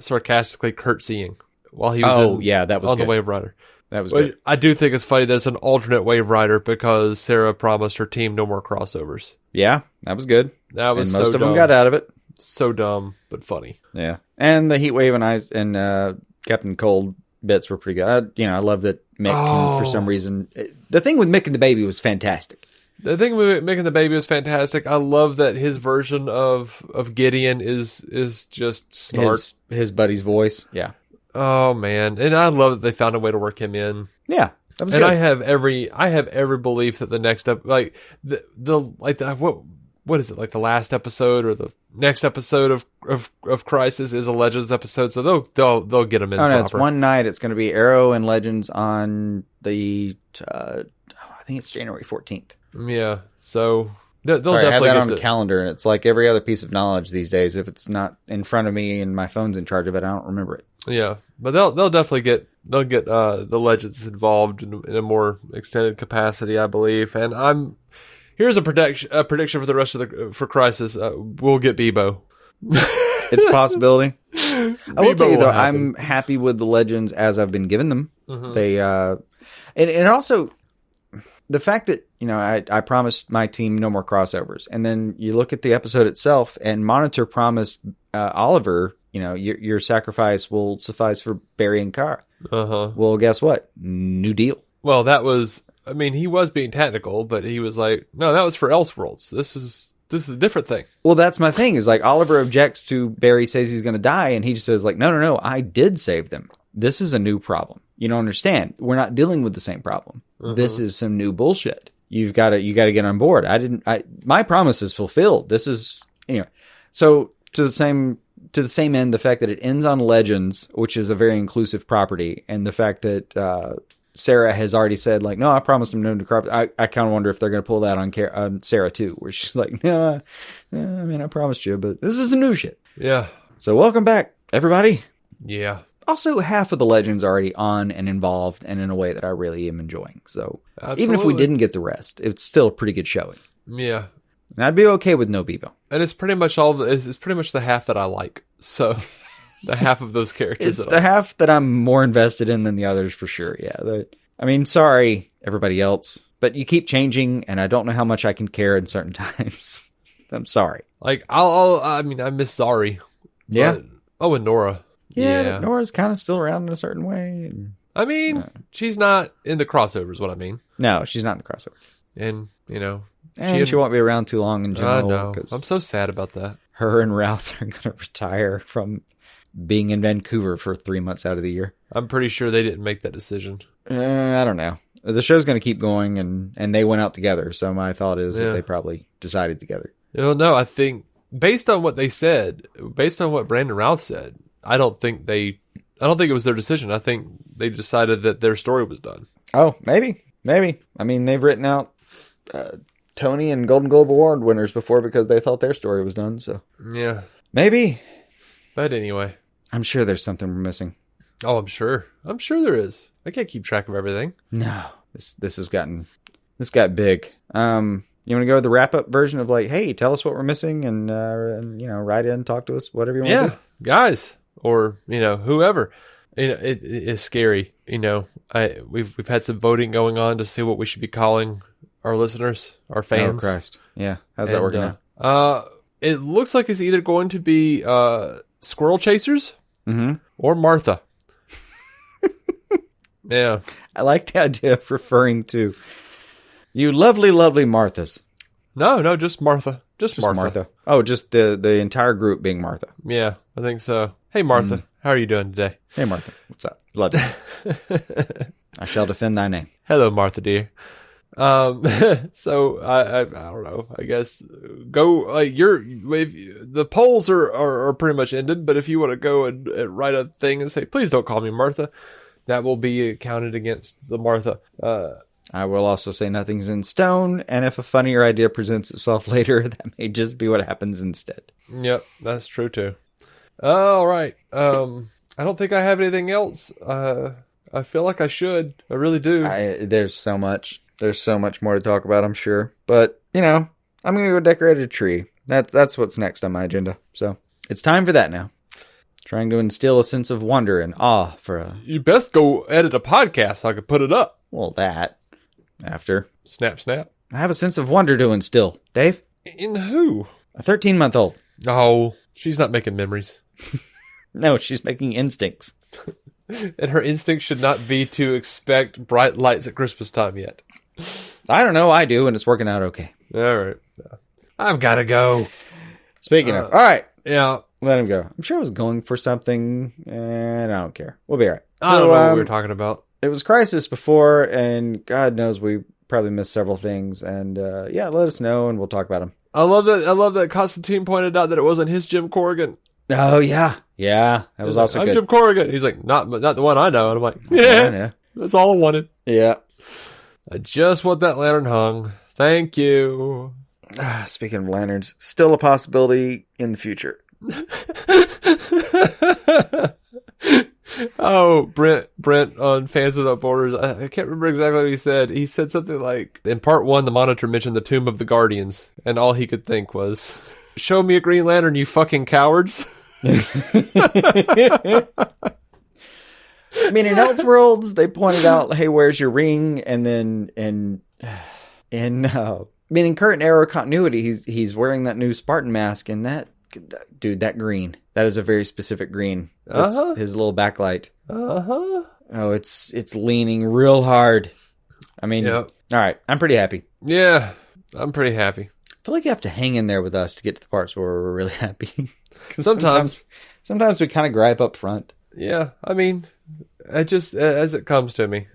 sarcastically curtsying while he was that was on good. The Wave Rider. That was good. I do think it's funny that it's an alternate Wave Rider because Sarah promised her team no more crossovers. Yeah, that was good. That was and most so of dumb. them got out of it. So dumb, but funny. Yeah, and the Heat Wave and Captain Cold bits were pretty good. I love that Mick, for some reason, the thing with Mick and the baby was fantastic. The thing with Mick and the baby was fantastic. I love that his version of Gideon is just snart. His buddy's voice. Yeah. Oh man, and I love that they found a way to work him in. Yeah, that was and good. I have every belief that the next up, what what is it, like the last episode or the next episode of Crisis is a Legends episode, so they'll get them in. Oh no, proper. it's one night. It's going to be Arrow and Legends on the I think it's January 14th. Yeah, so they'll Sorry, definitely I have that get on the calendar, and it's like every other piece of knowledge these days. If it's not in front of me and my phone's in charge of it, I don't remember it. Yeah, but they'll definitely get the Legends involved in a more extended capacity, I believe. And here's a prediction for the rest of for Crisis. We'll get Bebo. It's a possibility. I will tell you though, happen. I'm happy with the Legends as I've been given them. Mm-hmm. They and also the fact that I promised my team no more crossovers, and then you look at the episode itself, and Monitor promised Oliver, your sacrifice will suffice for Barry and Kara. Well, guess what? New deal. Well, that was. I mean, he was being technical, but he was like, "No, that was for Elseworlds. This is a different thing." Well, that's my thing. Is like Oliver objects to Barry says he's going to die, and he just says like, "No, I did save them. This is a new problem. You don't understand. We're not dealing with the same problem. This is some new bullshit. You got to get on board. My promise is fulfilled. This is anyway." So to the same end, the fact that it ends on Legends, which is a very inclusive property, and the fact that Sarah has already said like, "No, I promised him no new carpet." I kind of wonder if they're going to pull that on Sarah too, where she's like, "No, I mean, I promised you, but this is the new shit." Yeah. So welcome back, everybody. Yeah. Also, half of the Legends already on and involved, and in a way that I really am enjoying. So Absolutely. even if we didn't get the rest, it's still a pretty good showing. Yeah. And I'd be okay with no Bebo. And it's pretty much it's pretty much the half that I like. So the half of those characters. It's the half that I'm more invested in than the others for sure. Yeah. Sorry, everybody else, but you keep changing, and I don't know how much I can care in certain times. I'm sorry. Like I miss Zari. Yeah. And Nora. Yeah. But Nora's kind of still around in a certain way. I mean, she's not in the crossovers. What I mean. No, she's not in the crossover. And she won't be around too long in general. No, I'm so sad about that. Her and Ralph are going to retire from being in Vancouver for 3 months out of the year. I'm pretty sure they didn't make that decision. I don't know. The show's going to keep going, and they went out together. So my thought is that they probably decided together. No, I think based on what they said, based on what Brandon Routh said, I don't think it was their decision. I think they decided that their story was done. Oh, maybe. I mean, they've written out Tony and Golden Globe Award winners before because they thought their story was done. So yeah, maybe. But anyway, I'm sure there's something we're missing. Oh, I'm sure there is. I can't keep track of everything. No, this got big. You want to go with the wrap up version of like, hey, tell us what we're missing, and write in, talk to us, whatever you want to do. Guys, or whoever. It is scary. We've had some voting going on to see what we should be calling our listeners, our fans. Oh Christ, yeah. How's that working out? It looks like it's either going to be Squirrel Chasers or Martha. Yeah. I like the idea of referring to you lovely, lovely Marthas. No, just Martha. Just Martha. Oh, just the entire group being Martha. Yeah, I think so. Hey, Martha. How are you doing today? Hey, Martha. What's up? Love you. I shall defend thy name. Hello, Martha, dear. So I don't know. I guess go. The polls are pretty much ended. But if you want to go and write a thing and say, please don't call me Martha, that will be counted against the Martha. I will also say nothing's in stone, and if a funnier idea presents itself later, that may just be what happens instead. Yep, that's true too. All right. I don't think I have anything else. I feel like I should. I really do. There's so much. There's so much more to talk about, I'm sure. But, I'm going to go decorate a tree. That's what's next on my agenda. So, it's time for that now. Trying to instill a sense of wonder and awe for a... You best go edit a podcast so I can put it up. Well, that. After. Snap. I have a sense of wonder to instill. Dave? In who? A 13-month-old. Oh, she's not making memories. No, she's making instincts. And her instinct should not be to expect bright lights at Christmas time yet. I don't know. I do, and it's working out okay. All right. I've got to go. Speaking of. All right. Yeah. Let him go. I'm sure I was going for something, and I don't care. We'll be all right. I don't know what we were talking about. It was Crisis before, and God knows we probably missed several things. And let us know, and we'll talk about them. I love that Constantine pointed out that it wasn't his Jim Corrigan. Oh, yeah. Yeah, that was also I'm good. Jim Corrigan. He's like, not the one I know. And I'm like, yeah, that's all I wanted. Yeah. I just want that lantern hung. Thank you. Speaking of lanterns, still a possibility in the future. Oh, Brent on Fans Without Borders. I can't remember exactly what he said. He said something like, in part 1, the Monitor mentioned the Tomb of the Guardians, and all he could think was, show me a Green Lantern, you fucking cowards. I mean, in Elseworlds, they pointed out, hey, where's your ring? And then in current era continuity, he's wearing that new Spartan mask, and that green. That is a very specific green. That's his little backlight. Oh, it's leaning real hard. I mean, all right, I'm pretty happy. Yeah, I'm pretty happy. I feel like you have to hang in there with us to get to the parts where we're really happy. Sometimes we kind of gripe up front. Yeah, I mean, I just as it comes to me,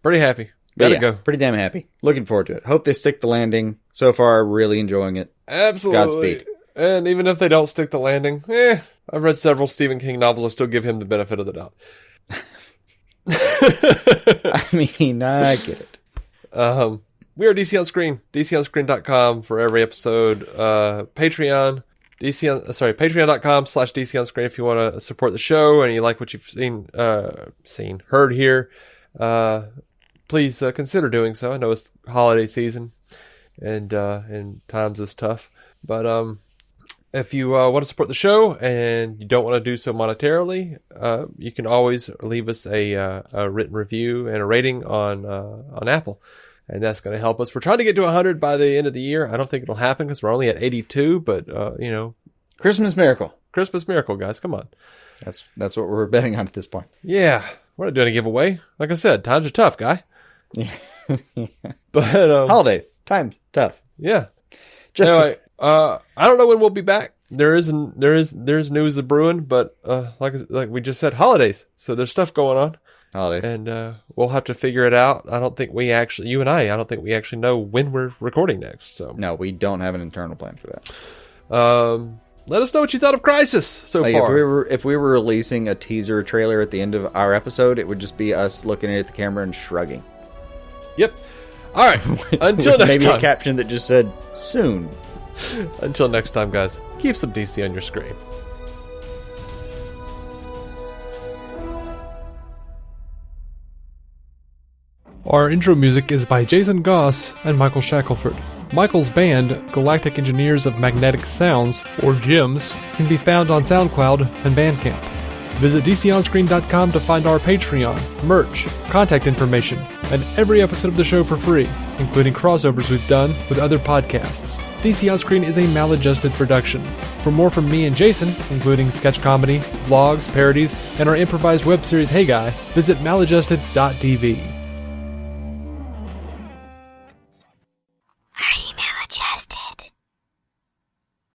pretty happy. Gotta go. Pretty damn happy. Looking forward to it. Hope they stick the landing. So far, really enjoying it. Absolutely. Godspeed. And even if they don't stick the landing, I've read several Stephen King novels. I still give him the benefit of the doubt. I mean, I get it. We are DC on Screen. DCOnScreen.com for every episode. Patreon. Patreon.com/DC on Screen if you want to support the show and you like what you've heard here. Please consider doing so. I know it's holiday season and times is tough. But if you want to support the show and you don't want to do so monetarily, you can always leave us a written review and a rating on Apple. And that's going to help us. We're trying to get to 100 by the end of the year. I don't think it'll happen because we're only at 82. But, Christmas miracle. Christmas miracle, guys. Come on. That's what we're betting on at this point. Yeah. We're not doing a giveaway. Like I said, times are tough, guy. Yeah. But holidays. Times tough. Yeah. Anyway, I don't know when we'll be back. There's news of brewing, but like we just said, holidays. So there's stuff going on. Holidays. And we'll have to figure it out. I don't think we actually know when we're recording next. So no, we don't have an internal plan for that. Let us know what you thought of Crisis so far. If we were releasing a teaser trailer at the end of our episode, it would just be us looking at the camera and shrugging. Yep. All right. Until next time. Maybe a caption that just said, soon. Until next time, guys. Keep some DC on your screen. Our intro music is by Jason Goss and Michael Shackelford. Michael's band, Galactic Engineers of Magnetic Sounds, or GEMS, can be found on SoundCloud and Bandcamp. Visit DCOnScreen.com to find our Patreon, merch, contact information, and every episode of the show for free, including crossovers we've done with other podcasts. DC On Screen is a maladjusted production. For more from me and Jason, including sketch comedy, vlogs, parodies, and our improvised web series Hey Guy, visit maladjusted.tv.